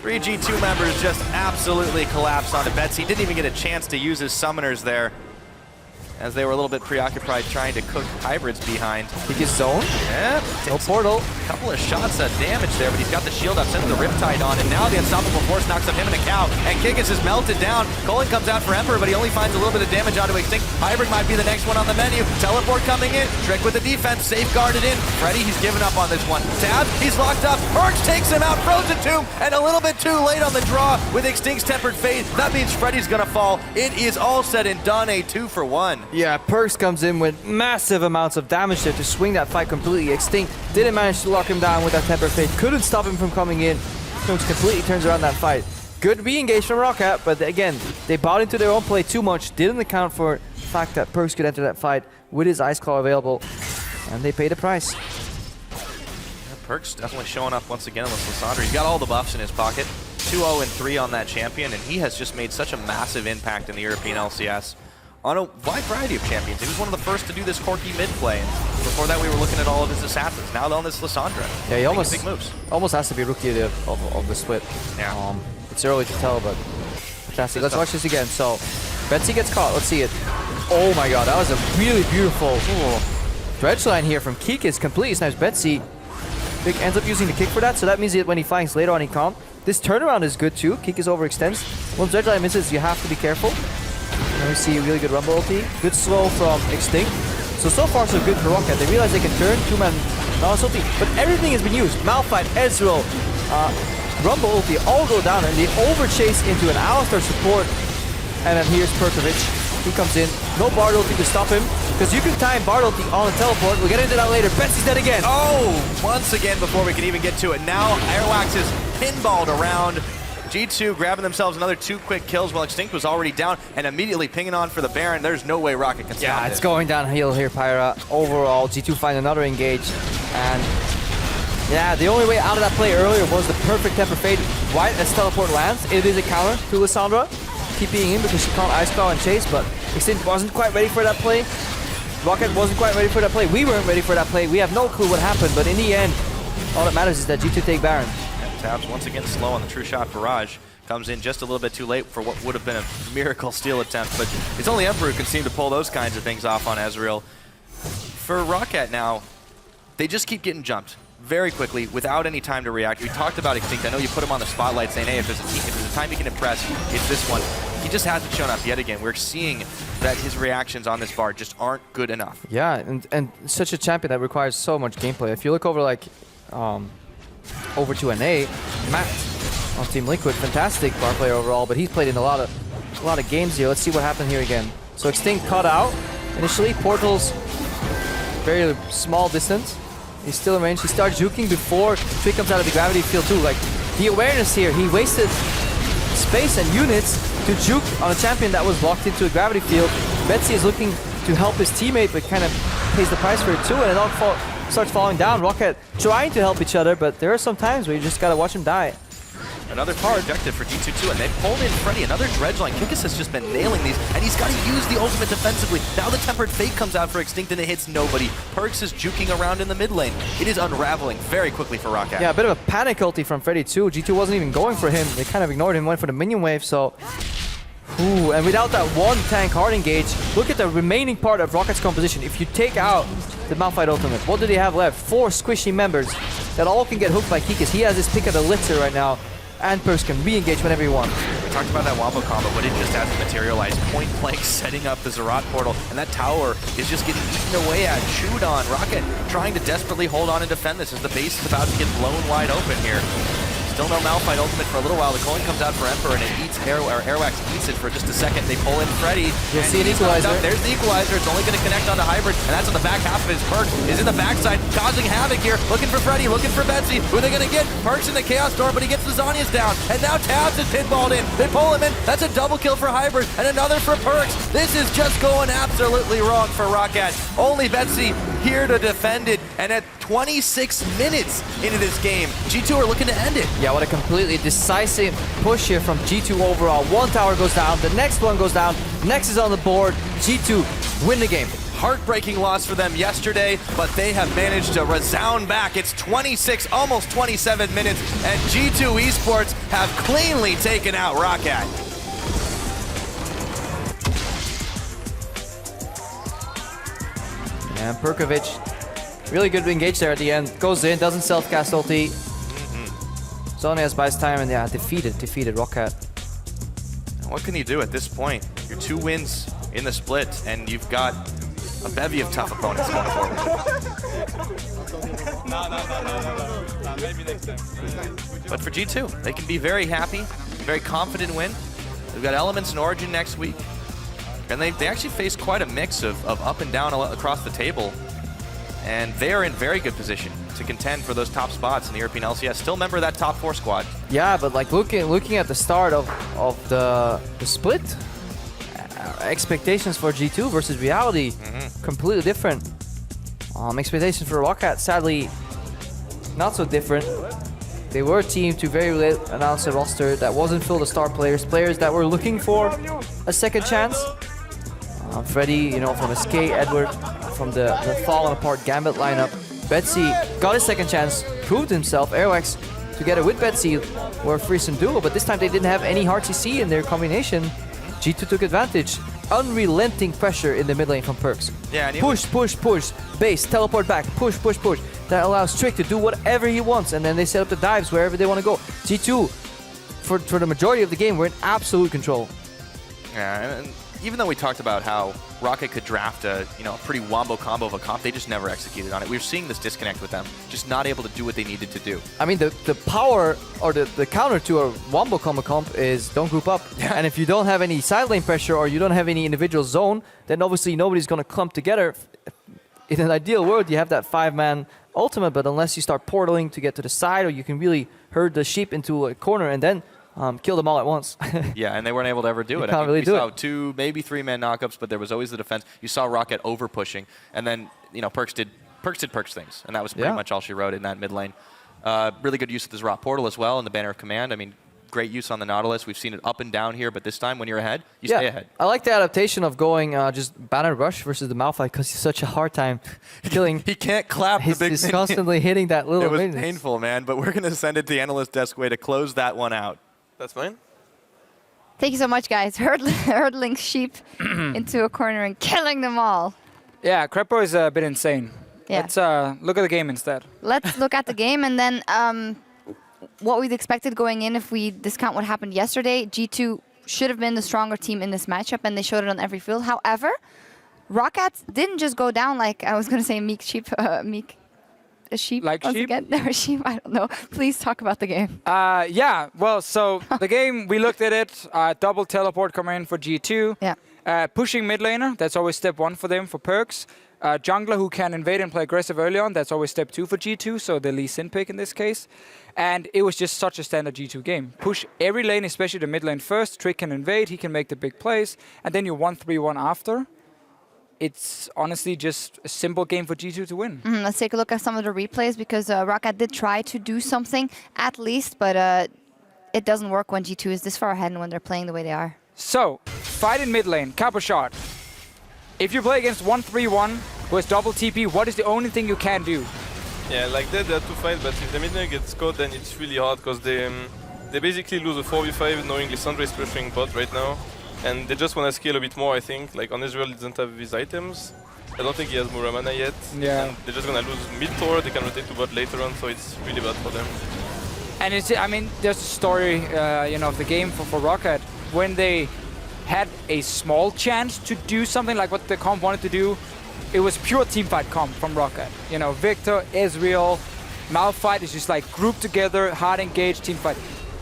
Speaker 4: 3 G2 members just absolutely collapsed onto Betsy. Didn't even get a chance to use his summoners there, as they were a little bit preoccupied trying to cook hybrids behind.
Speaker 5: He gets zoned.
Speaker 4: Yep.
Speaker 5: No portal.
Speaker 4: A couple of shots of damage there, but he's got the shield up, sends the Riptide on, and now the Unstoppable Force knocks up him and a cow, and Kikis is melted down. Colin comes out for Emperor, but he only finds a little bit of damage onto Extinct. Hybrid might be the next one on the menu. Teleport coming in. Trick with the defense, safeguarded in. Freddy, he's given up on this one. Tab, he's locked up. Perks takes him out. Frozen Tomb, and a little bit too late on the draw with Extinct's Tempered Fate. That means Freddy's gonna fall. It is all said and done, a 2-for-1.
Speaker 5: Yeah, Perks comes in with massive amounts of damage there to swing that fight completely. Extinct didn't manage to lock him down with that Temper Fate. Couldn't stop him from coming in. Kungs completely turns around that fight. Good re-engage from ROCCAT, but again, they bought into their own play too much. Didn't account for the fact that Perks could enter that fight with his Ice Claw available. And they paid the price.
Speaker 4: Yeah, Perks definitely showing up once again with Lissandra. He's got all the buffs in his pocket. 2-0-3 on that champion, and he has just made such a massive impact in the European LCS on a wide variety of champions. He was one of the first to do this quirky mid play. And before that, we were looking at all of his assassins. Now on this Lissandra.
Speaker 5: Yeah, he almost
Speaker 4: big moves.
Speaker 5: Almost has to be rookie of the split.
Speaker 4: Yeah.
Speaker 5: It's early to tell, but fantastic. Let's watch this again. So, Betsy gets caught. Let's see it. Oh my god, that was a really beautiful dredge line here from Kikis. Completely snipes Betsy. Vic ends up using the kick for that, so that means that when he flanks later on, he can't. This turnaround is good too. Kikis overextends. Once dredge line misses, you have to be careful. Now we see a really good rumble ulti. Good slow from Extinct. So far so good for ROCCAT. They realize they can turn two-man Malus ulti, but everything has been used. Malphite, Ezreal, rumble ulti all go down, and they overchase into an Alistar support. And then here's Perkovic. He comes in. No Bard ulti to stop him, because you can time Bard ulti on a teleport. We'll get into that later. Betsy's dead again.
Speaker 4: Oh, once again before we can even get to it. Now Airwax is pinballed around. G2 grabbing themselves another 2 quick kills while Extinct was already down and immediately pinging on for the Baron. There's no way ROCCAT can stop
Speaker 5: Yeah,
Speaker 4: this.
Speaker 5: it's going downhill here, Pyra. Overall, G2 find another engage. And yeah, the only way out of that play earlier was the perfect Temper Fate right as teleport lands. It is a counter to Lissandra. Keep being in because she can't Ice Claw and chase, but Extinct wasn't quite ready for that play. ROCCAT wasn't quite ready for that play. We weren't ready for that play. We have no clue what happened, but in the end, all that matters is that G2 take Baron.
Speaker 4: Tabs once again slow on the True Shot barrage. Comes in just a little bit too late for what would have been a miracle steal attempt, but it's only Emperor who can seem to pull those kinds of things off on Ezreal. For ROCCAT now, they just keep getting jumped. very quickly, without any time to react. We talked about Extinct. I know you put him on the spotlight saying, hey, if there's a time he can impress, it's this one. He just hasn't shown up yet again. We're seeing that his reactions on this bar just aren't good enough.
Speaker 5: Yeah, and such a champion that requires so much gameplay. If you look over like over to NA, Matt on Team Liquid, fantastic bar player overall, but he's played in a lot of games here. Let's see what happened here again. So Extinct cut out initially. Portal's very small distance. He's still in range. He starts juking before Trick comes out of the gravity field too. Like the awareness here, he wasted space and units to juke on a champion that was locked into a gravity field. Betsy is looking to help his teammate, but kind of pays the price for it too, and it all starts falling down. ROCCAT trying to help each other, but there are some times where you just gotta watch him die.
Speaker 4: Another hard objective for G2 too, and they pulled in Freddy. Another dredge line. Kikis has just been nailing these, and he's got to use the ultimate defensively. Now the Tempered Fate comes out for Extinct, and it hits nobody. Perks is juking around in the mid lane. It is unraveling very quickly for ROCCAT.
Speaker 5: Yeah, a bit of a panic ulti from Freddy too. G2 wasn't even going for him. They kind of ignored him, went for the minion wave, so... Ooh, and without that one tank hard engage, look at the remaining part of ROCCAT's composition. If you take out the Malphite ultimate, what do they have left? 4 squishy members that all can get hooked by Kikis. He has his pick of the litter right now, and Perks can re-engage whenever he wants.
Speaker 4: We talked about that wombo combo, but it just hasn't materialized. Point blank setting up the Zerat portal, and that tower is just getting eaten away at, chewed on. ROCCAT trying to desperately hold on and defend this as the base is about to get blown wide open here. Still no Malphite ultimate for a little while. The coin comes out for Emperor, and it eats Airwax eats it for just a second. They pull in Freddy.
Speaker 5: You'll see an equalizer.
Speaker 4: There's the equalizer. It's only going to connect onto Hybrid, and that's on the back half of his Perk. Is in the backside, causing havoc here. Looking for Freddy, looking for Betsy. Who are they going to get? Perk's in the Chaos Storm, but he gets the Zhonya's down. And now Tabs is pinballed in. They pull him in. That's a double kill for Hybrid, and another for Perks. This is just going absolutely wrong for ROCCAT. Only Betsy here to defend it, and at 26 minutes into this game, G2 are looking to end it.
Speaker 5: Yeah, what a completely decisive push here from G2 overall. One tower goes down, the next one goes down, next is on the board. G2 win the game.
Speaker 4: Heartbreaking loss for them yesterday, but they have managed to resound back. It's 26, almost 27 minutes, and G2 Esports have cleanly taken out ROCCAT.
Speaker 5: And Perkovic, really good to engage there at the end. Goes in, doesn't self-cast ulti. Zhonya's buys time, and yeah, defeated ROCCAT.
Speaker 4: What can you do at this point? Your 2 wins in the split, and you've got a bevy of tough opponents going forward.
Speaker 2: No, maybe next time.
Speaker 4: But for G2, they can be very happy, very confident win. They've got Elements and Origin next week. And they actually face quite a mix of up and down across the table. And they are in very good position to contend for those top spots in the European LCS. Still member of that top 4 squad.
Speaker 5: Yeah, but like looking at the start of the split, expectations for G2 versus reality, completely different. Expectations for ROCCAT, sadly, not so different. They were a team to very late announce a roster that wasn't filled with star players that were looking for a second chance. Freddy, you know, from SK, Edward, from the fallen apart Gambit lineup. Betsy got a second chance, proved himself. Airwax, together with Betsy, were a threesome duo, but this time they didn't have any hard CC in their combination. G2 took advantage. Unrelenting pressure in the mid lane from Perks. Yeah, and push, base, teleport back, push. That allows Trick to do whatever he wants, and then they set up the dives wherever they want to go. G2, for the majority of the game, were in absolute control.
Speaker 4: Yeah, and even though we talked about how ROCCAT could draft a pretty wombo combo of a comp, they just never executed on it. We're seeing this disconnect with them, just not able to do what they needed to do.
Speaker 5: I mean, the power or the counter to a wombo comp is don't group up. Yeah. And if you don't have any side lane pressure or you don't have any individual zone, then obviously nobody's going to clump together. In an ideal world, you have that 5-man ultimate, but unless you start portaling to get to the side, or you can really herd the sheep into a corner and then kill them all at once.
Speaker 4: Yeah, and they weren't able to ever do it.
Speaker 5: Can't really do it.
Speaker 4: We saw 2, maybe 3-man knockups, but there was always the defense. You saw ROCCAT over pushing, and then Perks did Perks things, and that was pretty much all she wrote in that mid lane. Really good use of the Zerat portal as well, and the Banner of Command. I mean, great use on the Nautilus. We've seen it up and down here, but this time when you're ahead, you stay ahead.
Speaker 5: I like the adaptation of going just Banner Rush versus the Malphite, because he's such a hard time killing.
Speaker 4: He can't clap the big
Speaker 5: He's constantly hitting that little
Speaker 4: It was
Speaker 5: minions.
Speaker 4: painful, man, but we're going to send it to the analyst desk way to close that one out.
Speaker 2: That's fine.
Speaker 1: Thank you so much, guys. Hurdling sheep into a corner and killing them all.
Speaker 3: Yeah, Crepo is a bit insane.
Speaker 1: Yeah.
Speaker 3: Let's look at the game instead.
Speaker 1: Let's look at the game and then what we'd expected going in if we discount what happened yesterday. G2 should have been the stronger team in this matchup, and they showed it on every field. However, ROCCAT didn't just go down like I was going to say meek sheep. Meek a sheep?
Speaker 3: Like
Speaker 1: once
Speaker 3: sheep?
Speaker 1: Again. They're sheep? I don't know. Please talk about the game.
Speaker 3: Yeah, well, so the game, we looked at it. Double teleport coming in for G2.
Speaker 1: Yeah.
Speaker 3: Pushing mid laner, that's always step 1 for them for perks. Jungler who can invade and play aggressive early on, that's always step 2 for G2, so the Lee Sin pick in this case. And it was just such a standard G2 game. Push every lane, especially the mid lane first. Trick can invade, he can make the big plays, and then you 1-3-1 after. It's honestly just a simple game for G2 to win.
Speaker 1: Let's take a look at some of the replays because ROCCAT did try to do something at least, but it doesn't work when G2 is this far ahead and when they're playing the way they are.
Speaker 3: So, fight in mid lane, Capo shot. If you play against 1-3-1 who has double TP, what is the only thing you can do?
Speaker 2: Yeah, like that they have to fight, but if the mid lane gets caught, then it's really hard because they basically lose a 4v5 knowing Lissandra is pressuring bot right now. And they just want to scale a bit more, I think. Like on Israel, he doesn't have his items. I don't think he has Muramana yet.
Speaker 3: Yeah.
Speaker 2: And they're just going to lose mid tower, they can rotate to bot later on, so it's really bad for them.
Speaker 3: And it's, I mean, there's a story, you know, of the game for ROCCAT. When they had a small chance to do something like what the comp wanted to do, it was pure teamfight comp from ROCCAT. You know, Victor, Ezreal, Malphite is just like grouped together, hard engaged teamfight.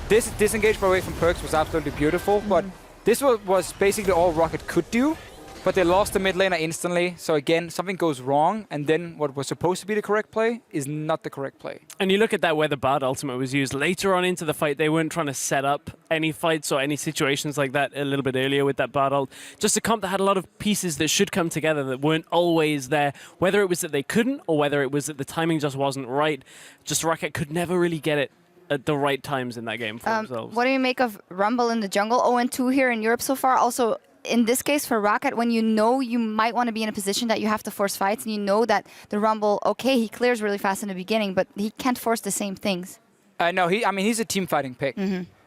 Speaker 3: This disengage away from perks was absolutely beautiful, but this was basically all ROCCAT could do. But they lost the mid laner instantly, so again, something goes wrong, and then what was supposed to be the correct play is not the correct play.
Speaker 6: And you look at that where the Bard ultimate was used later on into the fight, they weren't trying to set up any fights or any situations like that a little bit earlier with that Bard ult. Just a comp that had a lot of pieces that should come together that weren't always there, whether it was that they couldn't or whether it was that the timing just wasn't right. Just ROCCAT could never really get it at the right times in that game for themselves.
Speaker 1: What do you make of Rumble in the jungle? 0-2 here in Europe so far. Also, in this case for ROCCAT, when you know you might want to be in a position that you have to force fights and you know that the Rumble, okay, he clears really fast in the beginning, but he can't force the same things.
Speaker 3: No, he's a team fighting pick.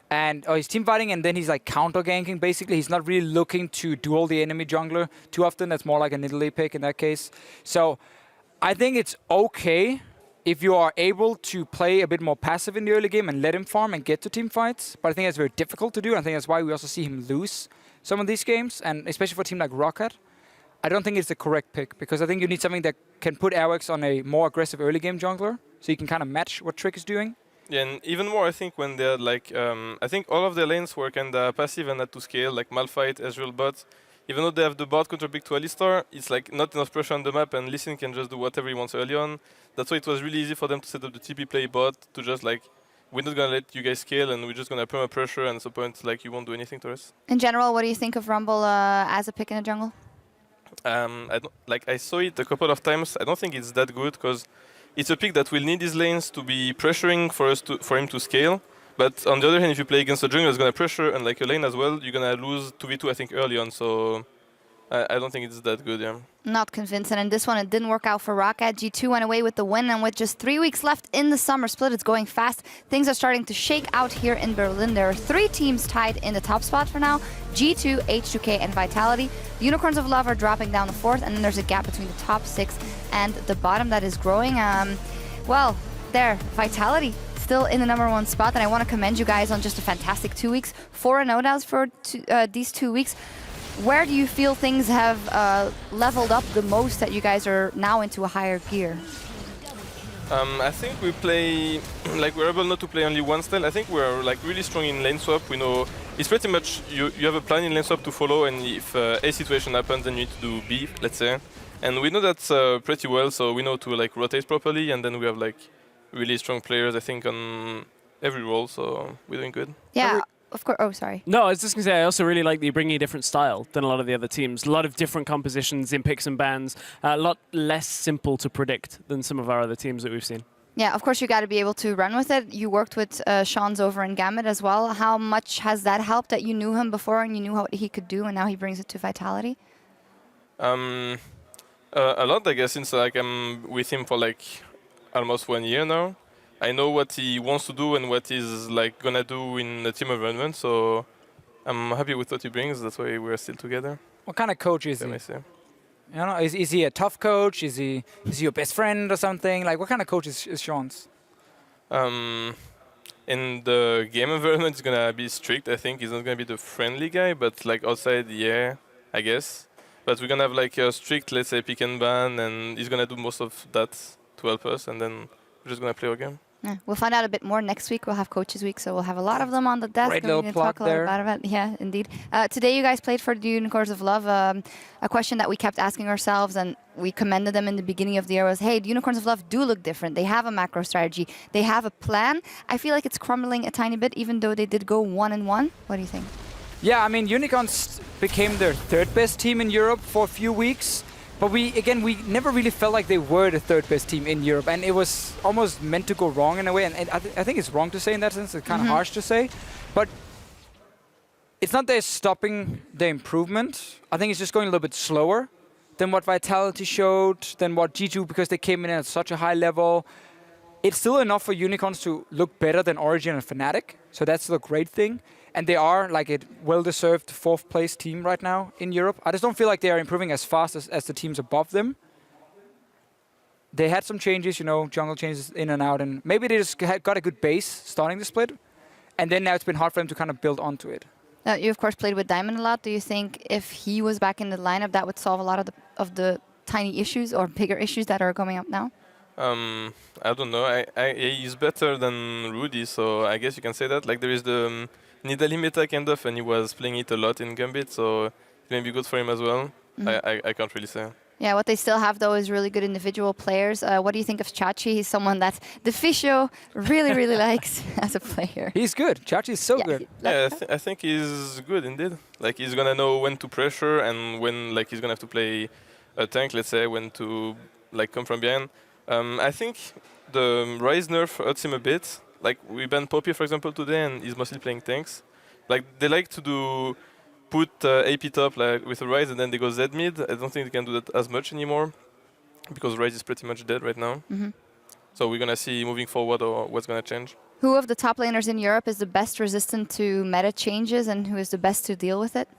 Speaker 3: And he's team fighting and then he's like counter ganking basically. He's not really looking to duel the enemy jungler too often. That's more like an Italy pick in that case. So I think it's okay if you are able to play a bit more passive in the early game and let him farm and get to team fights. But I think that's very difficult to do. I think that's why we also see him lose some of these games, and especially for a team like ROCCAT. I don't think it's the correct pick, because I think you need something that can put Airwax on a more aggressive early game jungler, so you can kind of match what Trick is doing.
Speaker 2: Yeah, and even more, I think, when they're like, I think all of their lanes were kind of passive and had to scale, like Malphite, Ezreal bot. Even though they have the bot counter pick to Alistar, it's like not enough pressure on the map, and Lee Sin can just do whatever he wants early on. That's why it was really easy for them to set up the TP play bot to just like, we're not gonna let you guys scale, and we're just gonna perma pressure, and at some point, like, you won't do anything to us.
Speaker 1: In general, what do you think of Rumble as a pick in the jungle?
Speaker 2: I saw it a couple of times. I don't think it's that good because it's a pick that will need his lanes to be pressuring for him to scale. But on the other hand, if you play against a jungle that's gonna pressure and like a lane as well, you're gonna lose 2v2 I think early on. So I don't think it's that good. Yeah.
Speaker 1: Not convincing. And this one, it didn't work out for ROCCAT. G2 went away with the win, and with just 3 weeks left in the summer split, it's going fast. Things are starting to shake out here in Berlin. There are 3 teams tied in the top spot for now: G2, H2K, and Vitality. The Unicorns of Love are dropping down the 4th, and then there's a gap between the top 6 and the bottom that is growing. Well, there, Vitality still in the #1 spot, and I want to commend you guys on just a fantastic 2 weeks. 4-0 now for these 2 weeks. Where do you feel things have leveled up the most, that you guys are now into a higher gear?
Speaker 2: I think we play, like, we're able not to play only one style. I think we're like really strong in lane swap. We know it's pretty much you have a plan in lane swap to follow, and if A situation happens, then you need to do B, let's say. And we know that pretty well, so we know to like rotate properly, and then we have like really strong players, I think, on every role, so we're doing good.
Speaker 1: Yeah. Of course. Oh, sorry.
Speaker 6: No, I was just going to say, I also really like that you're bringing a different style than a lot of the other teams. A lot of different compositions in picks and bans. A lot less simple to predict than some of our other teams that we've seen.
Speaker 1: Yeah, of course you got to be able to run with it. You worked with Sean's over in Gambit as well. How much has that helped, that you knew him before and you knew what he could do, and now he brings it to Vitality?
Speaker 2: A lot, I guess, since like I'm with him for like almost 1 year now. I know what he wants to do and what he's like gonna do in the team environment, so I'm happy with what he brings. That's why we're still together.
Speaker 3: What kind of coach is he? You know, is he a tough coach? Is he your best friend or something? Like, what kind of coach is Sean's?
Speaker 2: In the game environment, he's gonna be strict. I think he's not gonna be the friendly guy, but like outside, yeah, I guess. But we're gonna have like a strict, let's say, pick and ban, and he's gonna do most of that to help us, and then we're just gonna play our game.
Speaker 1: Yeah, we'll find out a bit more next week. We'll have Coaches Week, so we'll have a lot of them on the desk.
Speaker 3: Great
Speaker 1: and we
Speaker 3: little
Speaker 1: can
Speaker 3: plug
Speaker 1: talk a lot
Speaker 3: there.
Speaker 1: about it. Yeah, indeed. Today, you guys played for the Unicorns of Love. A question that we kept asking ourselves, and we commended them in the beginning of the year, was, hey, the Unicorns of Love do look different. They have a macro strategy. They have a plan. I feel like it's crumbling a tiny bit, even though they did go 1-1. What do you think?
Speaker 3: Yeah, I mean, Unicorns became their third best team in Europe for a few weeks. But we never really felt like they were the third best team in Europe. And it was almost meant to go wrong in a way. And I think it's wrong to say in that sense. It's kind of harsh to say. But it's not they're stopping the improvement. I think it's just going a little bit slower than what Vitality showed, than what G2, because they came in at such a high level. It's still enough for Unicorns to look better than Origin and Fnatic. So that's the great thing. And they are like a well-deserved fourth place team right now in Europe. I just don't feel like they are improving as fast as the teams above them. They had some changes, you know, jungle changes in and out, and maybe they just got a good base starting the split. And then now it's been hard for them to kind of build onto it.
Speaker 1: You, of course, played with Diamond a lot. Do you think if he was back in the lineup, that would solve a lot of the tiny issues or bigger issues that are coming up now?
Speaker 2: I don't know. He's better than Rudy, so I guess you can say that. Like there is the Nidalee meta kind of, and he was playing it a lot in Gambit, so it may be good for him as well. I can't really say.
Speaker 1: Yeah, what they still have, though, is really good individual players. What do you think of Chachi? He's someone that the Fisho really, really likes as a player.
Speaker 3: He's good. Chachi is so good.
Speaker 2: Yeah, I think he's good indeed. Like he's gonna know when to pressure and when like he's gonna have to play a tank, let's say, when to like come from behind. I think the Rise nerf hurts him a bit. Like we banned Poppy, for example, today, and he's mostly playing tanks. Like they like to put AP top like with a Rise, and then they go Z mid. I don't think they can do that as much anymore because Rise is pretty much dead right now. So we're gonna see moving forward or what's gonna change.
Speaker 1: Who of the top laners in Europe is the best resistant to meta changes, and who is the best to deal with it?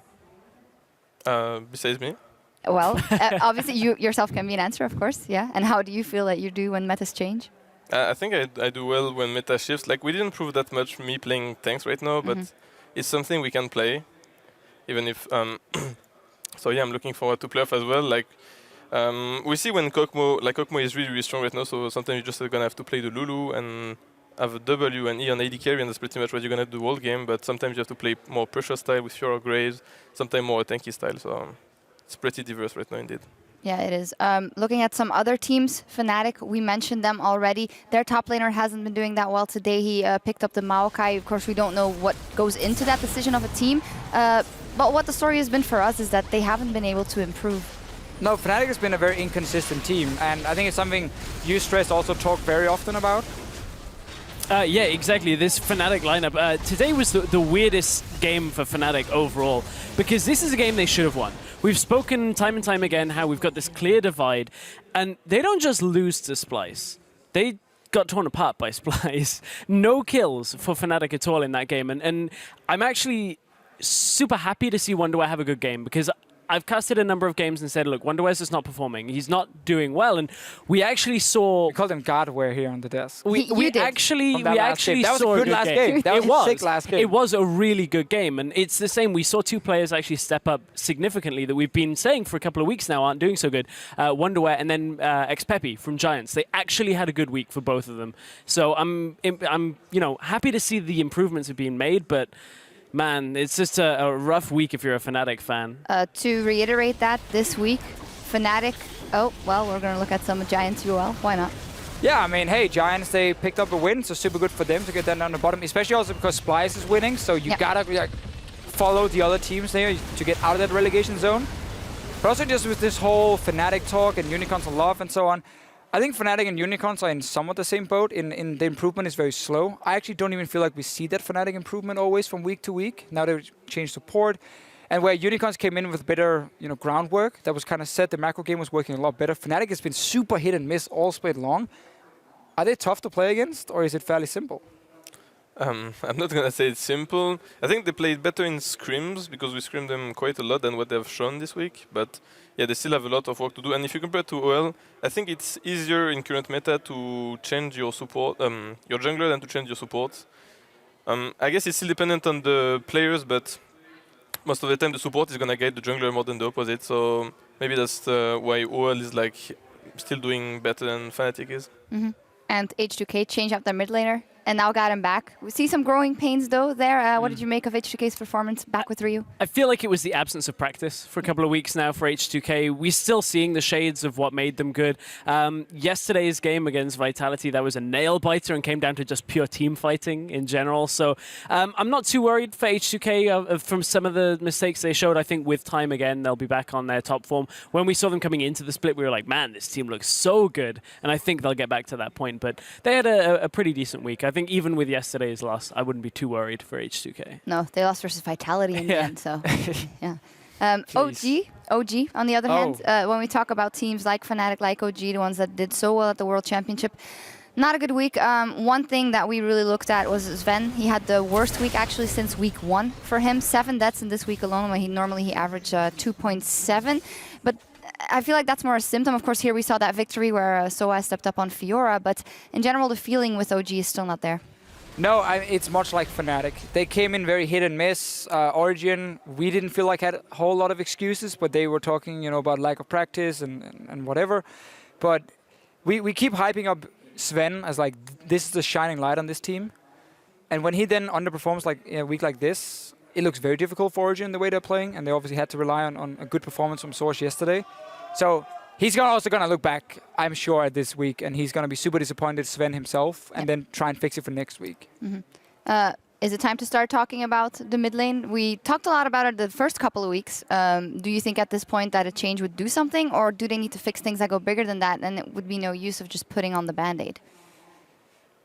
Speaker 2: Besides me.
Speaker 1: Well, obviously you yourself can be an answer, of course. Yeah. And how do you feel that you do when metas change?
Speaker 2: I think I do well when meta shifts. Like we didn't prove that much me playing tanks right now, but it's something we can play, even if. So yeah, I'm looking forward to playoff as well. Like we see when Kokmo is really strong right now. So sometimes you're just gonna have to play the Lulu and have a W and E on AD carry, and that's pretty much what you're gonna do all game. But sometimes you have to play more pressure style with Fiora Graves, sometimes more tanky style. So it's pretty diverse right now indeed.
Speaker 1: Yeah, it is. Looking at some other teams, Fnatic, we mentioned them already. Their top laner hasn't been doing that well today. He picked up the Maokai. Of course, we don't know what goes into that decision of a team. But what the story has been for us is that they haven't been able to improve.
Speaker 3: No, Fnatic has been a very inconsistent team. And I think it's something you stress also talk very often about.
Speaker 6: Yeah, exactly. This Fnatic lineup. Today was the weirdest game for Fnatic overall, because this is a game they should have won. We've spoken time and time again how we've got this clear divide, and they don't just lose to Splice. They got torn apart by Splice. No kills for Fnatic at all in that game, and I'm actually super happy to see Wonderwear have a good game, because I've casted a number of games and said, look, Wonderwear's just not performing. He's not doing well, and we actually saw...
Speaker 3: We called him Godware here on the desk.
Speaker 6: We actually
Speaker 3: that was
Speaker 6: saw
Speaker 3: a good last game. That was a sick last game.
Speaker 6: It was a really good game, and it's the same. We saw two players actually step up significantly that we've been saying for a couple of weeks now aren't doing so good. Wonderwear and then Xpeppy from Giants. They actually had a good week for both of them. So I'm happy to see the improvements have been made, but man, it's just a rough week if you're a Fnatic fan.
Speaker 1: To reiterate that, this week, Fnatic... Oh, well, we're going to look at some Giants UL. Why not?
Speaker 3: Yeah, I mean, hey, Giants, they picked up a win, so super good for them to get that down the bottom, especially also because Splice is winning, so you gotta follow the other teams there to get out of that relegation zone. But also just with this whole Fnatic talk and Unicorns of Love and so on, I think Fnatic and Unicorns are in somewhat the same boat. In the improvement is very slow. I actually don't even feel like we see that Fnatic improvement always from week to week. Now they've changed support. And where Unicorns came in with better groundwork, that was kind of set. The macro game was working a lot better. Fnatic has been super hit and miss all split long. Are they tough to play against, or is it fairly simple?
Speaker 2: I'm not gonna say it's simple. I think they played better in scrims because we scrimmed them quite a lot than what they've shown this week. But yeah, they still have a lot of work to do. And if you compare to OL, I think it's easier in current meta to change your support, your jungler, than to change your support. I guess it's still dependent on the players, but most of the time the support is gonna guide the jungler more than the opposite. So maybe that's why OL is like still doing better than Fnatic is.
Speaker 1: And H2K changed up their mid laner and now got him back. We see some growing pains though there. What did you make of H2K's performance back with Ryu?
Speaker 6: I feel like it was the absence of practice for a couple of weeks now for H2K. We're still seeing the shades of what made them good. Yesterday's game against Vitality, that was a nail biter and came down to just pure team fighting in general. So I'm not too worried for H2K from some of the mistakes they showed. I think with time again, they'll be back on their top form. When we saw them coming into the split, we were like, man, this team looks so good. And I think they'll get back to that point. But they had a pretty decent week. I think even with yesterday's loss, I wouldn't be too worried for H2K.
Speaker 1: No, they lost versus Vitality in the end, so yeah. OG, on the other hand, when we talk about teams like Fnatic, like OG, the ones that did so well at the World Championship, not a good week. One thing that we really looked at was Sven. He had the worst week actually since week 1 for him. 7 deaths in this week alone, when he averaged 2.7. But I feel like that's more a symptom. Of course, here we saw that victory where Soa stepped up on Fiora, but in general, the feeling with OG is still not there.
Speaker 3: No, it's much like Fnatic. They came in very hit and miss. Origin, we didn't feel like had a whole lot of excuses, but they were talking, about lack of practice and whatever. But we keep hyping up Sven as like, this is the shining light on this team. And when he then underperforms like in a week like this, it looks very difficult for Origin the way they're playing, and they obviously had to rely on a good performance from Source yesterday. So he's also going to look back, I'm sure, at this week, and he's going to be super disappointed, Sven himself, and then try and fix it for next week.
Speaker 1: Is it time to start talking about the mid lane? We talked a lot about it the first couple of weeks. Do you think at this point that a change would do something, or do they need to fix things that go bigger than that, and it would be no use of just putting on the Band-Aid?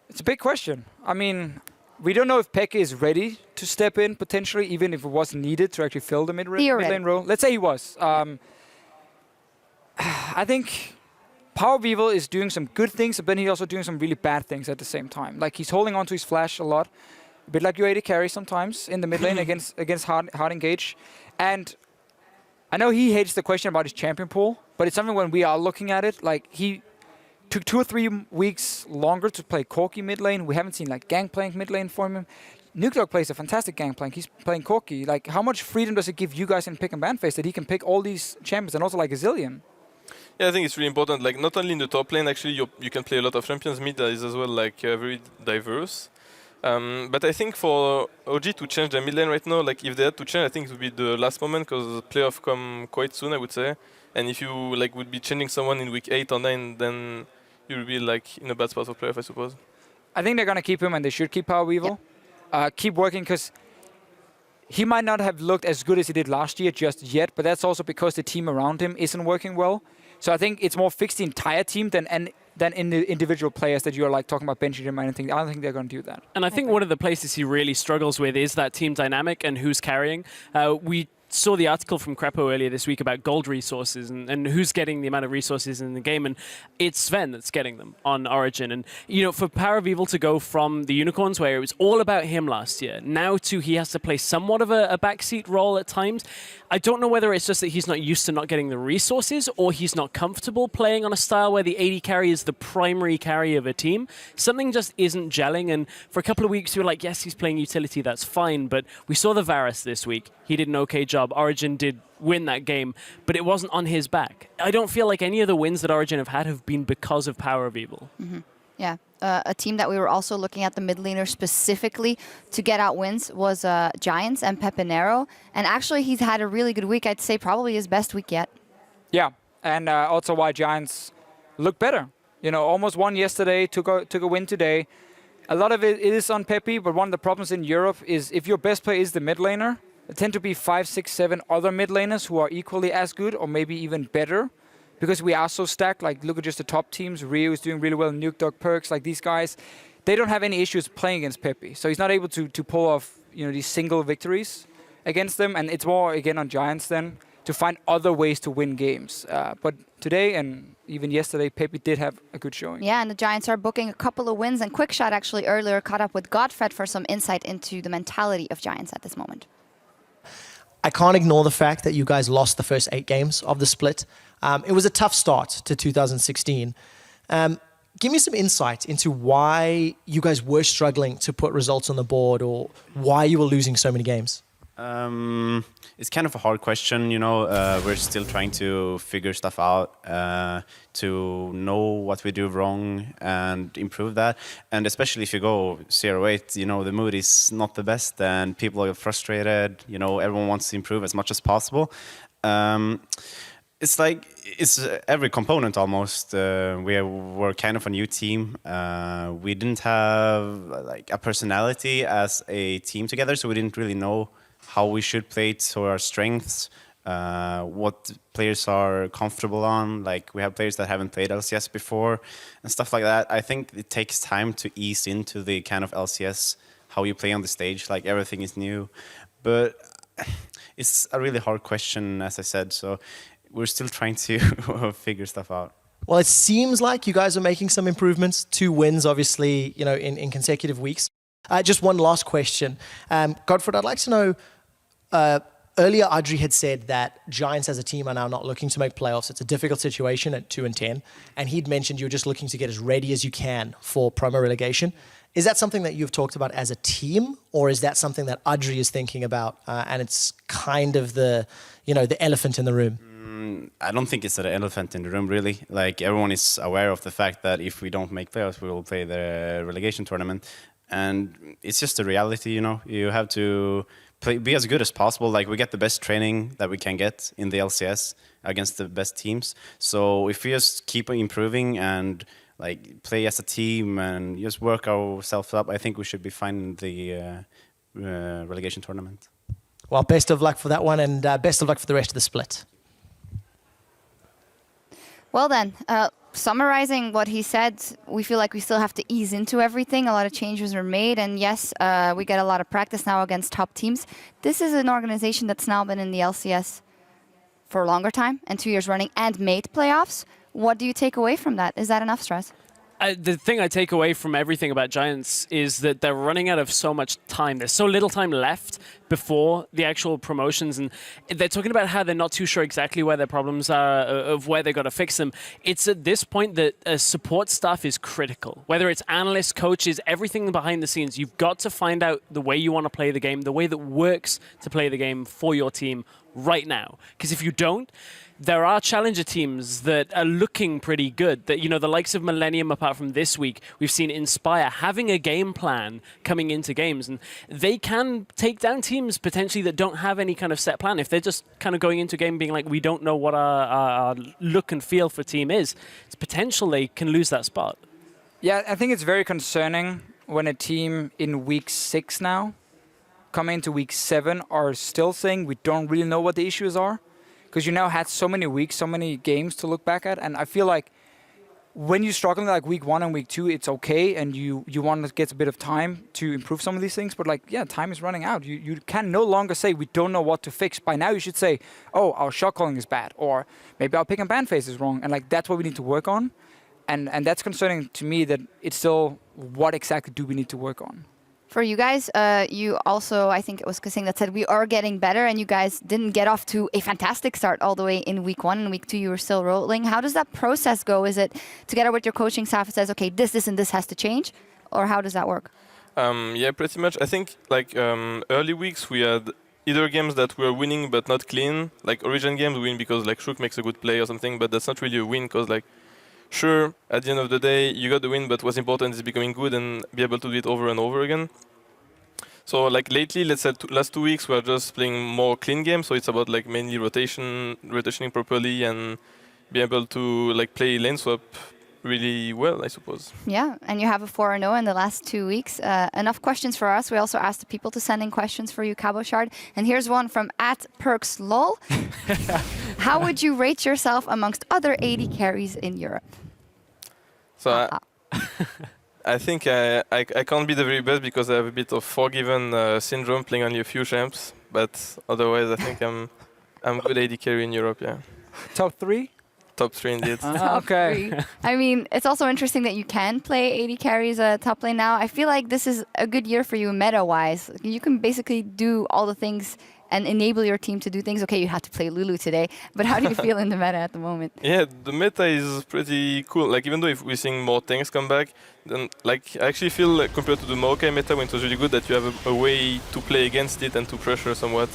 Speaker 3: It's a big question. I mean, we don't know if Pekka is ready to step in, potentially, even if it was needed to actually fill the mid lane role. Let's say he was. I think Power of Evil is doing some good things, but then he's also doing some really bad things at the same time. Like, he's holding on to his flash a lot, a bit like your AD carry sometimes in the mid lane against hard engage. And I know he hates the question about his champion pool, but it's something when we are looking at it, like, he took 2 or 3 weeks longer to play Corki mid lane. We haven't seen, like, Gangplank mid lane for him. Nuclear plays a fantastic Gangplank. He's playing Corki. Like, how much freedom does it give you guys in pick and ban phase that he can pick all these champions and also, like, a Zillion?
Speaker 2: Yeah, I think it's really important. Like, not only in the top lane, actually, you can play a lot of champions. Mid is as well, like, very diverse. But I think for OG to change their mid lane right now, like, if they had to change, I think it would be the last moment, because the playoff come quite soon, I would say. And if you, like, would be changing someone in week 8 or 9, then you will be, like, in a bad spot for playoff, I suppose.
Speaker 3: I think they're going to keep him, and they should keep Power of Evil. Keep working, because he might not have looked as good as he did last year just yet, but that's also because the team around him isn't working well. So I think it's more fix the entire team than in the individual players that you're like talking about benching them or anything. I don't think they're going to do that.
Speaker 6: And I think one of the places he really struggles with is that team dynamic and who's carrying. We saw the article from Crepo earlier this week about gold resources and who's getting the amount of resources in the game, and it's Sven that's getting them on Origin. And for Power of Evil to go from the Unicorns, where it was all about him last year, now to he has to play somewhat of a backseat role at times. I don't know whether it's just that he's not used to not getting the resources, or he's not comfortable playing on a style where the AD carry is the primary carry of a team. Something just isn't gelling, and for a couple of weeks we were like, yes, he's playing utility, that's fine, but we saw the Varus this week. He did an okay job. Origin did win that game, but it wasn't on his back. I don't feel like any of the wins that Origin have been because of Power of Evil.
Speaker 1: Yeah, a team that we were also looking at the mid laner specifically to get out wins was Giants and Pepinero. And actually, he's had a really good week. I'd say probably his best week yet.
Speaker 3: Yeah, and also why Giants look better. Almost won yesterday, took a win today. A lot of it is on Pepe, but one of the problems in Europe is if your best player is the mid laner, there tend to be 5, 6, 7 other mid laners who are equally as good or maybe even better. Because we are so stacked, like look at just the top teams. Rio is doing really well, Nuke Dog Perks, like these guys. They don't have any issues playing against Pepe. So he's not able to pull off these single victories against them. And it's more, again, on Giants then to find other ways to win games. But today, and even yesterday, Pepe did have a good showing.
Speaker 1: Yeah, and the Giants are booking a couple of wins. And Quickshot actually earlier caught up with Godfred for some insight into the mentality of Giants at this moment.
Speaker 7: I can't ignore the fact that you guys lost the first 8 games of the split. It was a tough start to 2016. Give me some insight into why you guys were struggling to put results on the board, or why you were losing so many games.
Speaker 8: It's kind of a hard question, you know. We're still trying to figure stuff out, to know what we do wrong and improve that. And especially if you go 0-8, you know, the mood is not the best and people are frustrated. You know, everyone wants to improve as much as possible. It's like, it's every component almost. We were kind of a new team. We didn't have like a personality as a team together, so we didn't really know how we should play to our strengths, what players are comfortable on. Like, we have players that haven't played LCS before and stuff like that. I think it takes time to ease into the kind of LCS, how you play on the stage. Like, everything is new. But it's a really hard question, as I said, so we're still trying to figure stuff out.
Speaker 7: Well, it seems like you guys are making some improvements. 2 wins, obviously, you know, in consecutive weeks. Just one last question. Godfred, I'd like to know, earlier Adri had said that Giants as a team are now not looking to make playoffs. It's a difficult situation at 2-10. And he'd mentioned you're just looking to get as ready as you can for promo relegation. Is that something that you've talked about as a team, or is that something that Adri is thinking about, and it's kind of the, you know, the elephant in the room?
Speaker 8: I don't think it's an elephant in the room, really. Like, everyone is aware of the fact that if we don't make playoffs, we will play the relegation tournament. And it's just a reality, you know. You have to be as good as possible. Like, we get the best training that we can get in the LCS against the best teams. So if we just keep improving and like play as a team and just work ourselves up, I think we should be fine in the relegation tournament.
Speaker 7: Well, best of luck for that one, and best of luck for the rest of the split.
Speaker 1: Well then, summarizing what he said, we feel like we still have to ease into everything. A lot of changes were made, and yes, we get a lot of practice now against top teams. This is an organization that's now been in the LCS for a longer time, and 2 years running, and made playoffs. What do you take away from that? Is that enough, Stress?
Speaker 6: The thing I take away from everything about Giants is that they're running out of so much time. There's so little time left before the actual promotions, and they're talking about how they're not too sure exactly where their problems are, of where they've got to fix them. It's at this point that support staff is critical. Whether it's analysts, coaches, everything behind the scenes, you've got to find out the way you want to play the game, the way that works to play the game for your team right now. Because if you don't, there are challenger teams that are looking pretty good. That, you know, the likes of Millennium, apart from this week, we've seen Inspire having a game plan coming into games, and they can take down teams potentially that don't have any kind of set plan. If they're just kind of going into a game being like, we don't know what our look and feel for team is, it's potential they can lose that spot.
Speaker 3: Yeah, I think it's very concerning when a team in week 6 now, coming into week 7, are still saying we don't really know what the issues are. Because you now had so many weeks, so many games to look back at. And I feel like when you're struggling like week 1 and week 2, it's okay. And you want to get a bit of time to improve some of these things. But like, yeah, time is running out. You can no longer say we don't know what to fix. By now you should say, oh, our shot calling is bad. Or maybe our pick and ban phase is wrong. And like, that's what we need to work on. And that's concerning to me, that it's still, what exactly do we need to work on?
Speaker 1: For you guys, you also, I think it was Kasing that said we are getting better, and you guys didn't get off to a fantastic start all the way in week 1. And week 2, you were still rolling. How does that process go? Is it together with your coaching staff, it says, okay, this, and this has to change? Or how does that work?
Speaker 2: Yeah, pretty much. I think like early weeks we had either games that were winning but not clean. Like Origin games we win because like ROC makes a good play or something, but that's not really a win because like, sure, at the end of the day, you got the win, but what's important is becoming good and be able to do it over and over again. So like lately, let's say last 2 weeks, we're just playing more clean games. So it's about like mainly rotationing properly and be able to like play lane swap really well, I suppose.
Speaker 1: Yeah, and you have a 4-0 in the last 2 weeks. Enough questions for us. We also asked the people to send in questions for you, Cabo Shard. And here's one from @PerksLol. How would you rate yourself amongst other 80 carries in Europe?
Speaker 2: So I think I can't be the very best because I have a bit of forgiven syndrome playing only a few champs. But otherwise, I think I'm good AD carry in Europe, yeah.
Speaker 3: Top 3?
Speaker 2: Top 3 indeed.
Speaker 3: Okay.
Speaker 1: I mean, it's also interesting that you can play AD carries top lane now. I feel like this is a good year for you meta-wise. You can basically do all the things and enable your team to do things. Okay, you had to play Lulu today, but how do you feel in the meta at the moment?
Speaker 2: Yeah, the meta is pretty cool. Like, even though if we're seeing more tanks come back, then like I actually feel like, compared to the Maokai meta when it was really good, that you have a way to play against it and to pressure somewhat.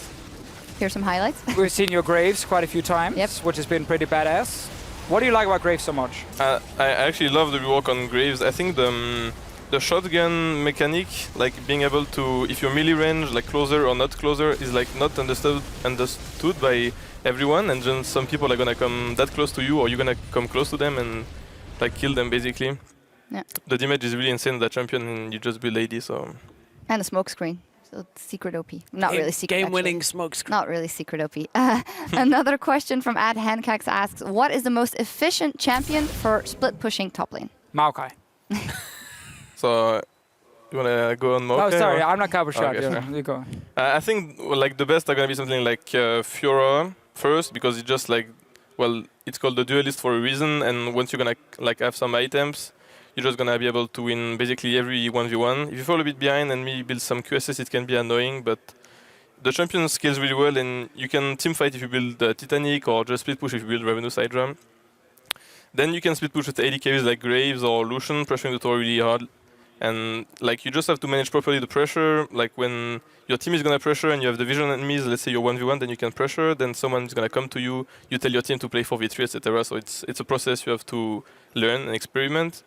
Speaker 1: Here's some highlights.
Speaker 3: We've seen your Graves quite a few times,
Speaker 1: Yep.
Speaker 3: which has been pretty badass. What do you like about Graves so much?
Speaker 2: I actually love the rework on Graves. I think the shotgun mechanic, like being able to, if you're melee range, like closer or not closer, is like not understood by everyone, and then some people are gonna come that close to you, or you're gonna come close to them and like kill them basically.
Speaker 1: Yeah.
Speaker 2: The damage is really insane on that champion, and you just build AD, so.
Speaker 1: And a smoke screen. So secret OP. Not really secret.
Speaker 6: Game-winning smoke screen.
Speaker 1: Not really secret OP. Another question from @Hancax asks, what is the most efficient champion for split pushing top lane?
Speaker 3: Maokai.
Speaker 2: So, you wanna go on Maokai?
Speaker 3: Oh, sorry,
Speaker 2: or?
Speaker 3: I'm not cover shot.
Speaker 2: Okay,
Speaker 3: Yeah,
Speaker 2: sure.
Speaker 3: you go.
Speaker 2: I think like the best are gonna be something like Fiora first, because it's just like, well, it's called the duelist for a reason, and once you're gonna like have some items, you're just gonna be able to win basically every 1v1. If you fall a bit behind and maybe build some QSS, it can be annoying, but the champion scales really well, and you can team fight if you build Titanic, or just split push if you build Revenue Sidram. Then you can split push with AD carries like Graves or Lucian, pressuring the tower really hard. And like you just have to manage properly the pressure. Like when your team is gonna pressure and you have the vision enemies, let's say you're 1v1, then you can pressure. Then someone is gonna come to you. You tell your team to play 4v3, etc. So it's a process you have to learn and experiment.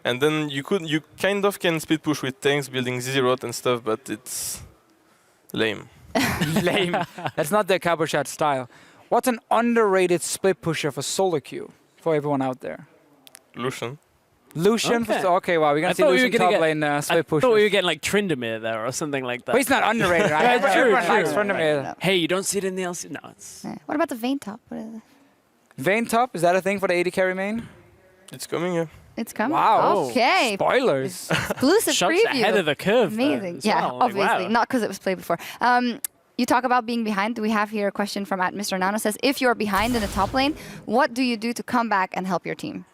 Speaker 2: And then you kind of can split push with tanks, building ZZ-Rot and stuff, but it's lame.
Speaker 3: Lame. That's not the cover shot style. What's an underrated split pusher for solo queue for everyone out there?
Speaker 2: Lucian.
Speaker 3: Lucian.
Speaker 6: Okay.
Speaker 3: Okay, wow, we're gonna see Lucian top lane
Speaker 6: I
Speaker 3: split push.
Speaker 6: thought we were getting like Tryndamere there or something like that.
Speaker 3: But he's not underrated, right?
Speaker 6: True,
Speaker 3: Everyone
Speaker 6: true.
Speaker 3: likes Tryndamere.
Speaker 6: Hey, you don't see it in the LCS? No, it's...
Speaker 1: What about the Vayne top? What is it?
Speaker 3: Vayne top, is that a thing for the AD carry main?
Speaker 2: It's coming, yeah.
Speaker 1: It's coming.
Speaker 3: Wow.
Speaker 1: Okay.
Speaker 3: Spoilers.
Speaker 1: Exclusive
Speaker 6: Shots
Speaker 1: preview.
Speaker 6: ahead of the curve.
Speaker 1: Amazing.
Speaker 6: As
Speaker 1: Yeah,
Speaker 6: well. Like,
Speaker 1: obviously.
Speaker 6: wow.
Speaker 1: Not because it was played before. You talk about being behind. We have here a question from @Mr. Nano says, if you're behind in the top lane, what do you do to come back and help your team?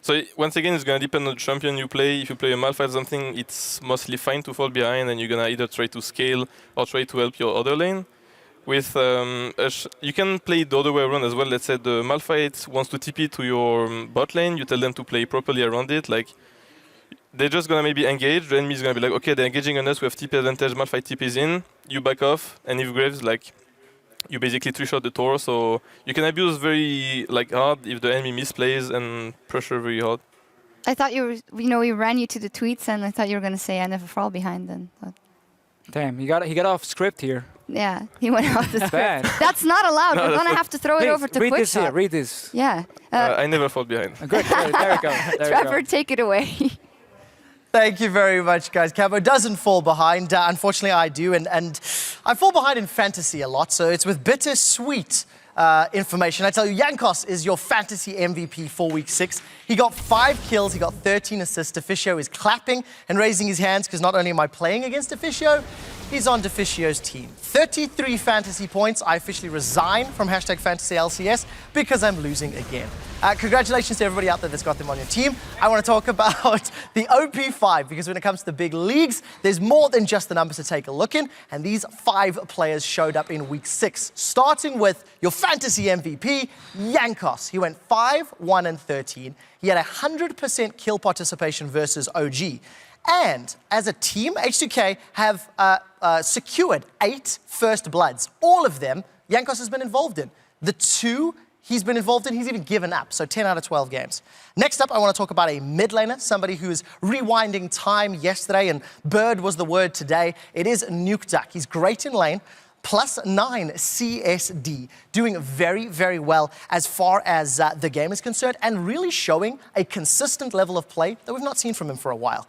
Speaker 2: So once again, it's gonna depend on the champion you play. If you play a Malphite or something, it's mostly fine to fall behind, and you're gonna either try to scale or try to help your other lane. With you can play the other way around as well. Let's say the Malphite wants to TP to your bot lane. You tell them to play properly around it. Like they're just gonna maybe engage. The enemy is gonna be like, okay, they're engaging on us. We have TP advantage. Malphite TPs in. You back off, and if Graves like, you basically 3-shot the tower. So you can abuse very like hard if the enemy misplays and pressure very hard.
Speaker 1: I thought we ran you to the tweets, and I thought you were going to say I never fall behind then. But
Speaker 3: Damn, he got off script here.
Speaker 1: yeah, he went off the script.
Speaker 3: Bad.
Speaker 1: That's not allowed.
Speaker 2: No,
Speaker 1: We're
Speaker 2: that's
Speaker 1: going to have to throw it
Speaker 3: Please,
Speaker 1: over to
Speaker 3: read
Speaker 1: Quick
Speaker 3: this here,
Speaker 1: Shot.
Speaker 3: read this.
Speaker 1: Yeah.
Speaker 2: I never fall behind.
Speaker 3: Good, there we go. There we
Speaker 1: Trevor,
Speaker 3: go.
Speaker 1: take it away.
Speaker 7: Thank you very much, guys. Cabo doesn't fall behind. Unfortunately, I do. And I fall behind in fantasy a lot, so it's with bittersweet information. I tell you, Jankos is your fantasy MVP for week 6. He got 5 kills, he got 13 assists. Deficio is clapping and raising his hands because not only am I playing against Deficio, he's on Deficio's team. 33 fantasy points. I officially resign from #FantasyLCS because I'm losing again. Congratulations to everybody out there that's got them on your team. I want to talk about the OP5 because when it comes to the big leagues, there's more than just the numbers to take a look in. And these 5 players showed up in week 6, starting with your fantasy MVP, Jankos. He went 5, 1, and 13. He had 100% kill participation versus OG. And as a team, H2K have secured 8 first bloods. All of them, Jankos has been involved in. The 2 he's been involved in, he's even given up. So 10 out of 12 games. Next up, I want to talk about a mid laner, somebody who is rewinding time yesterday, and Bird was the word today. It is Nukeduck. He's great in lane. +9 CSD, doing very, very well as far as the game is concerned, and really showing a consistent level of play that we've not seen from him for a while.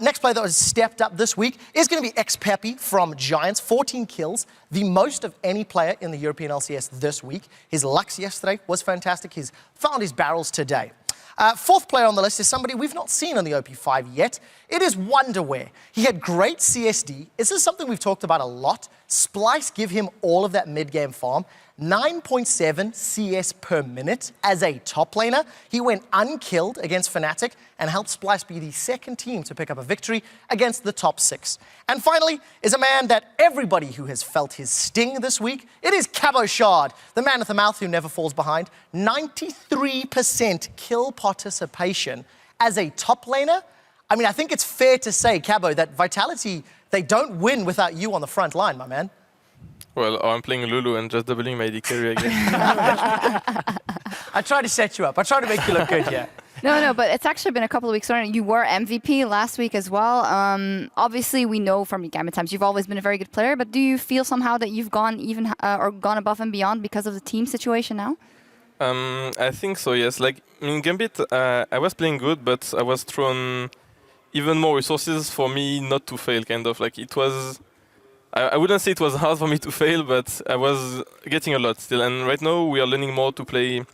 Speaker 7: Next player that has stepped up this week is going to be Xpeppy from Giants, 14 kills, the most of any player in the European LCS this week. His Lux yesterday was fantastic. He's found his barrels today. 4th player on the list is somebody we've not seen on the OP5 yet. It is Wonderwear. He had great CSD. This is something we've talked about a lot. Splice give him all of that mid-game farm. 9.7 CS per minute as a top laner. He went unkilled against Fnatic and helped Splice be the second team to pick up a victory against the top 6. And finally is a man that everybody who has felt his sting this week, it is Cabo Shard, the man with the mouth who never falls behind. 93% kill participation as a top laner. I mean, I think it's fair to say, Cabo, that Vitality, they don't win without you on the front line, my man.
Speaker 2: Well, I'm playing Lulu and just doubling my AD carry again.
Speaker 7: I try to set you up. I try to make you look good here.
Speaker 1: No, but it's actually been a couple of weeks already. You were MVP last week as well. Obviously, we know from your Gambit times you've always been a very good player, but do you feel somehow that you've gone even or gone above and beyond because of the team situation now?
Speaker 2: I think so, yes. Like in Gambit, I was playing good, but I was thrown even more resources for me not to fail, kind of. Like it was... I wouldn't say it was hard for me to fail, but I was getting a lot still. And right now we are learning more to play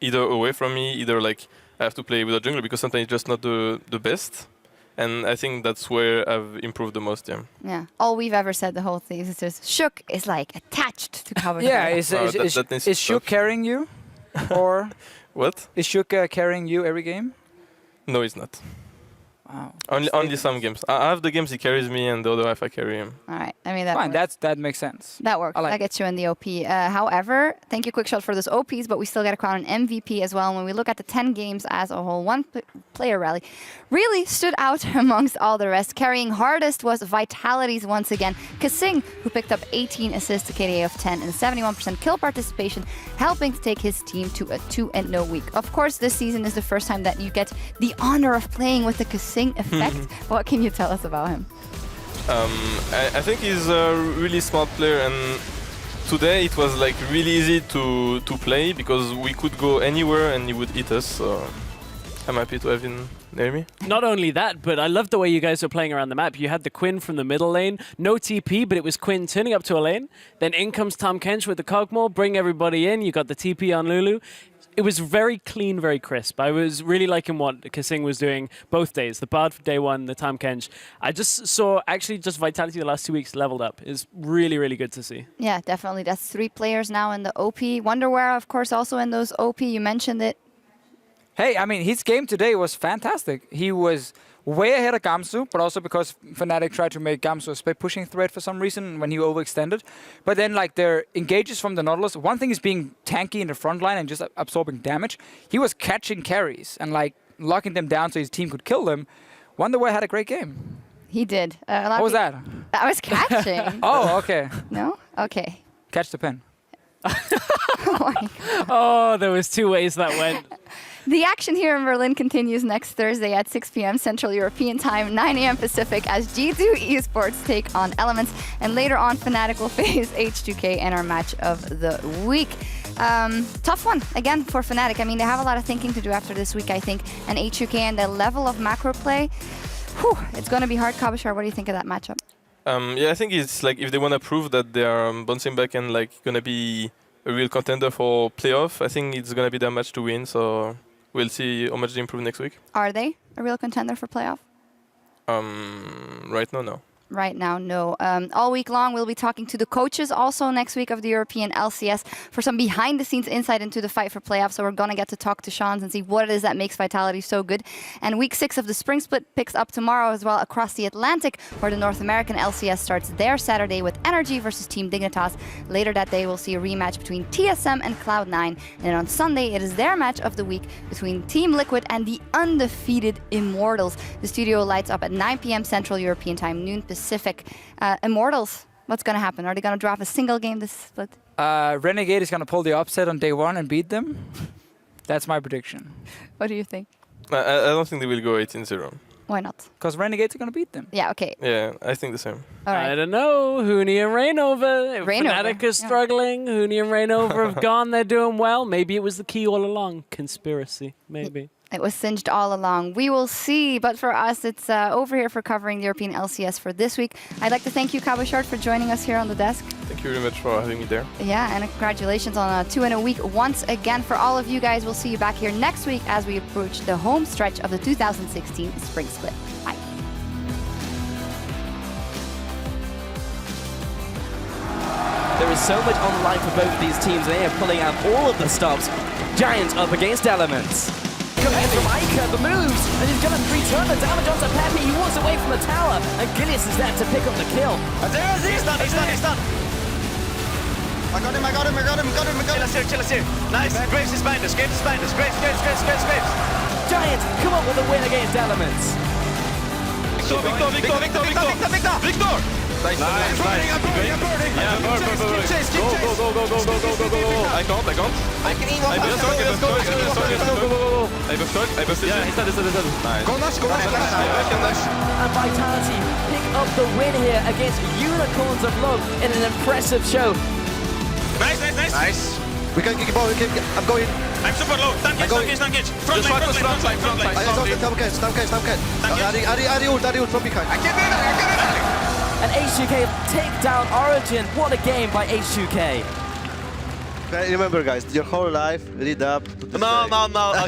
Speaker 2: either away from me, either like I have to play with a jungler because sometimes it's just not the best. And I think that's where I've improved the most, yeah.
Speaker 1: Yeah. All we've ever said the whole thing is just Shook is like attached to cover.
Speaker 3: Yeah, is Shook carrying you? Or
Speaker 2: what?
Speaker 3: Is Shook carrying you every game?
Speaker 2: No, it's not.
Speaker 3: Wow.
Speaker 2: Only some games. I have the games he carries me, and the other half I carry him.
Speaker 1: All right. I mean, that
Speaker 3: Fine,
Speaker 1: works.
Speaker 3: that makes sense.
Speaker 1: That works. That gets you in the OP. However, thank you, Quickshot, for those OPs, but we still get to crown an MVP as well. And when we look at the 10 games as a whole, one player rally really stood out amongst all the rest. Carrying hardest was Vitality's once again. Kasing, who picked up 18 assists, a KDA of 10, and 71% kill participation, helping to take his team to a 2-0 week. Of course, this season is the first time that you get the honor of playing with the Kasing effect. What can you tell us about him?
Speaker 2: I think he's a really smart player, and today it was like really easy to play because we could go anywhere and he would hit us. So I'm happy to have him near me.
Speaker 6: Not only that, but I love the way you guys were playing around the map. You had the Quinn from the middle lane, no TP, but it was Quinn turning up to a lane. Then in comes Tom Kench with the Cogmore, bring everybody in. You got the TP on Lulu. It was very clean, very crisp. I was really liking what Kasing was doing both days. The Bard for day one, the Tam Kench. I just saw actually just Vitality the last 2 weeks leveled up. It's really, really good to see.
Speaker 1: Yeah, definitely. That's 3 players now in the OP. Wonderware, of course, also in those OP. You mentioned it.
Speaker 3: Hey, I mean, his game today was fantastic. He was way ahead of Gamsu, but also because Fnatic tried to make Gamsu a split pushing threat for some reason when he overextended. But then, like, their engages from the Nautilus, one thing is being tanky in the front line and just absorbing damage. He was catching carries and, like, locking them down so his team could kill them. Wonderware had a great game.
Speaker 1: He did.
Speaker 3: What was that?
Speaker 1: I was catching.
Speaker 3: Oh, okay.
Speaker 1: No? Okay.
Speaker 3: Catch the pen.
Speaker 6: Oh, there was 2 ways that went.
Speaker 1: The action here in Berlin continues next Thursday at 6 p.m. Central European Time, 9 a.m. Pacific, as G2 Esports take on Elements. And later on, Fnatic will face H2K in our match of the week. Tough one, again, for Fnatic. I mean, they have a lot of thinking to do after this week, I think. And H2K and the level of macro play, it's going to be hard. Kabashar, what do you think of that matchup?
Speaker 2: Yeah, I think it's like if they want to prove that they are bouncing back and like going to be a real contender for playoff, I think it's going to be their match to win. So we'll see how much they improve next week.
Speaker 1: Are they a real contender for playoff?
Speaker 2: Right now, no.
Speaker 1: Right now, no. All week long, we'll be talking to the coaches also next week of the European LCS for some behind-the-scenes insight into the fight for playoffs. So we're going to get to talk to Shans and see what it is that makes Vitality so good. And week 6 of the Spring Split picks up tomorrow as well across the Atlantic, where the North American LCS starts their Saturday with Energy versus Team Dignitas. Later that day, we'll see a rematch between TSM and Cloud9. And on Sunday, it is their match of the week between Team Liquid and the undefeated Immortals. The studio lights up at 9 p.m. Central European Time, noon Pacific. Immortals, what's going to happen? Are they going to drop a single game this split?
Speaker 3: Renegade is going to pull the upset on day 1 and beat them. That's my prediction.
Speaker 1: What do you think?
Speaker 2: I don't think they will go 18-0.
Speaker 1: Why not?
Speaker 3: Because Renegades are going to beat them.
Speaker 1: Yeah, okay.
Speaker 2: Yeah, I think the same.
Speaker 1: All right.
Speaker 6: I don't know. Hooney and Rainover. Fnatic is struggling. Hooney and Rainover have gone. They're doing well. Maybe it was the key all along. Conspiracy. Maybe.
Speaker 1: It was singed all along. We will see. But for us, it's over here for covering the European LCS for this week. I'd like to thank you, Kabashard, for joining us here on the desk.
Speaker 2: Thank you very much for having me there.
Speaker 1: Yeah, and congratulations on a 2-0 week once again. For all of you guys, we'll see you back here next week as we approach the home stretch of the 2016 Spring Split. Bye.
Speaker 9: There is so much on the line for both of these teams. They are pulling out all of the stops. Giant up against Elements. Coming in from Ica, the moves, and he's going to return the damage onto Pepe. He walks away from the tower, and Gilius is there to pick up the kill.
Speaker 10: He's done. I got him. Chill us here. Nice. Graves is behind us. Graves.
Speaker 9: Giant come up with a win against Elements.
Speaker 10: Victor!
Speaker 2: Nice.
Speaker 10: I'm burning.
Speaker 2: Yeah, burn.
Speaker 10: Go.
Speaker 2: I can't.
Speaker 10: I can eat one.
Speaker 2: I busted.
Speaker 6: Yeah, he's done.
Speaker 2: Nice.
Speaker 10: Go Nash.
Speaker 9: And Vitality pick up the win here against Unicorns of Love in an impressive show.
Speaker 10: Nice.
Speaker 11: We can kick ball. I'm going.
Speaker 10: I'm super low. Tank edge. Front line.
Speaker 11: Ari ult from behind.
Speaker 10: I can't do that.
Speaker 9: And H2K take down Origin. What a game by H2K.
Speaker 11: Remember, guys, your whole life lead up to this
Speaker 10: No.
Speaker 11: day.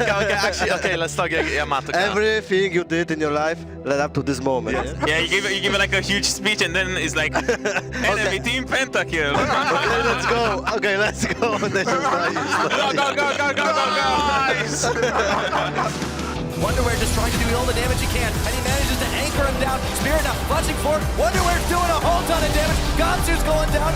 Speaker 10: Okay. Actually, okay. Let's talk. Yeah, Matt. Okay.
Speaker 11: Everything you did in your life led up to this moment.
Speaker 10: Yeah, you give like a huge speech, and then it's like enemy team pentakill.
Speaker 11: Okay, let's go.
Speaker 10: Go.
Speaker 12: Wonderwear just trying to do all the damage he can, and he manages to anchor him down. Spirit now clutching forward. Wonderwear's doing a whole ton of damage. Gatsu's going down.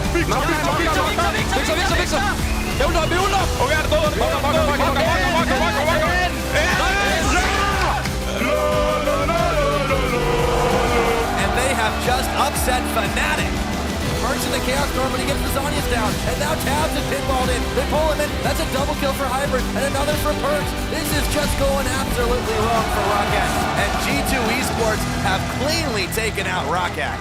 Speaker 12: And they have just upset Fnatic. Mercs in the Chaos Storm, but he gets the Zhonya's down. And now Tabs is pinballed in. They pull him in. That's a double kill for Hybrid. And another for Perks. This is just going absolutely wrong for ROCCAT.
Speaker 4: And G2 Esports have cleanly taken out ROCCAT.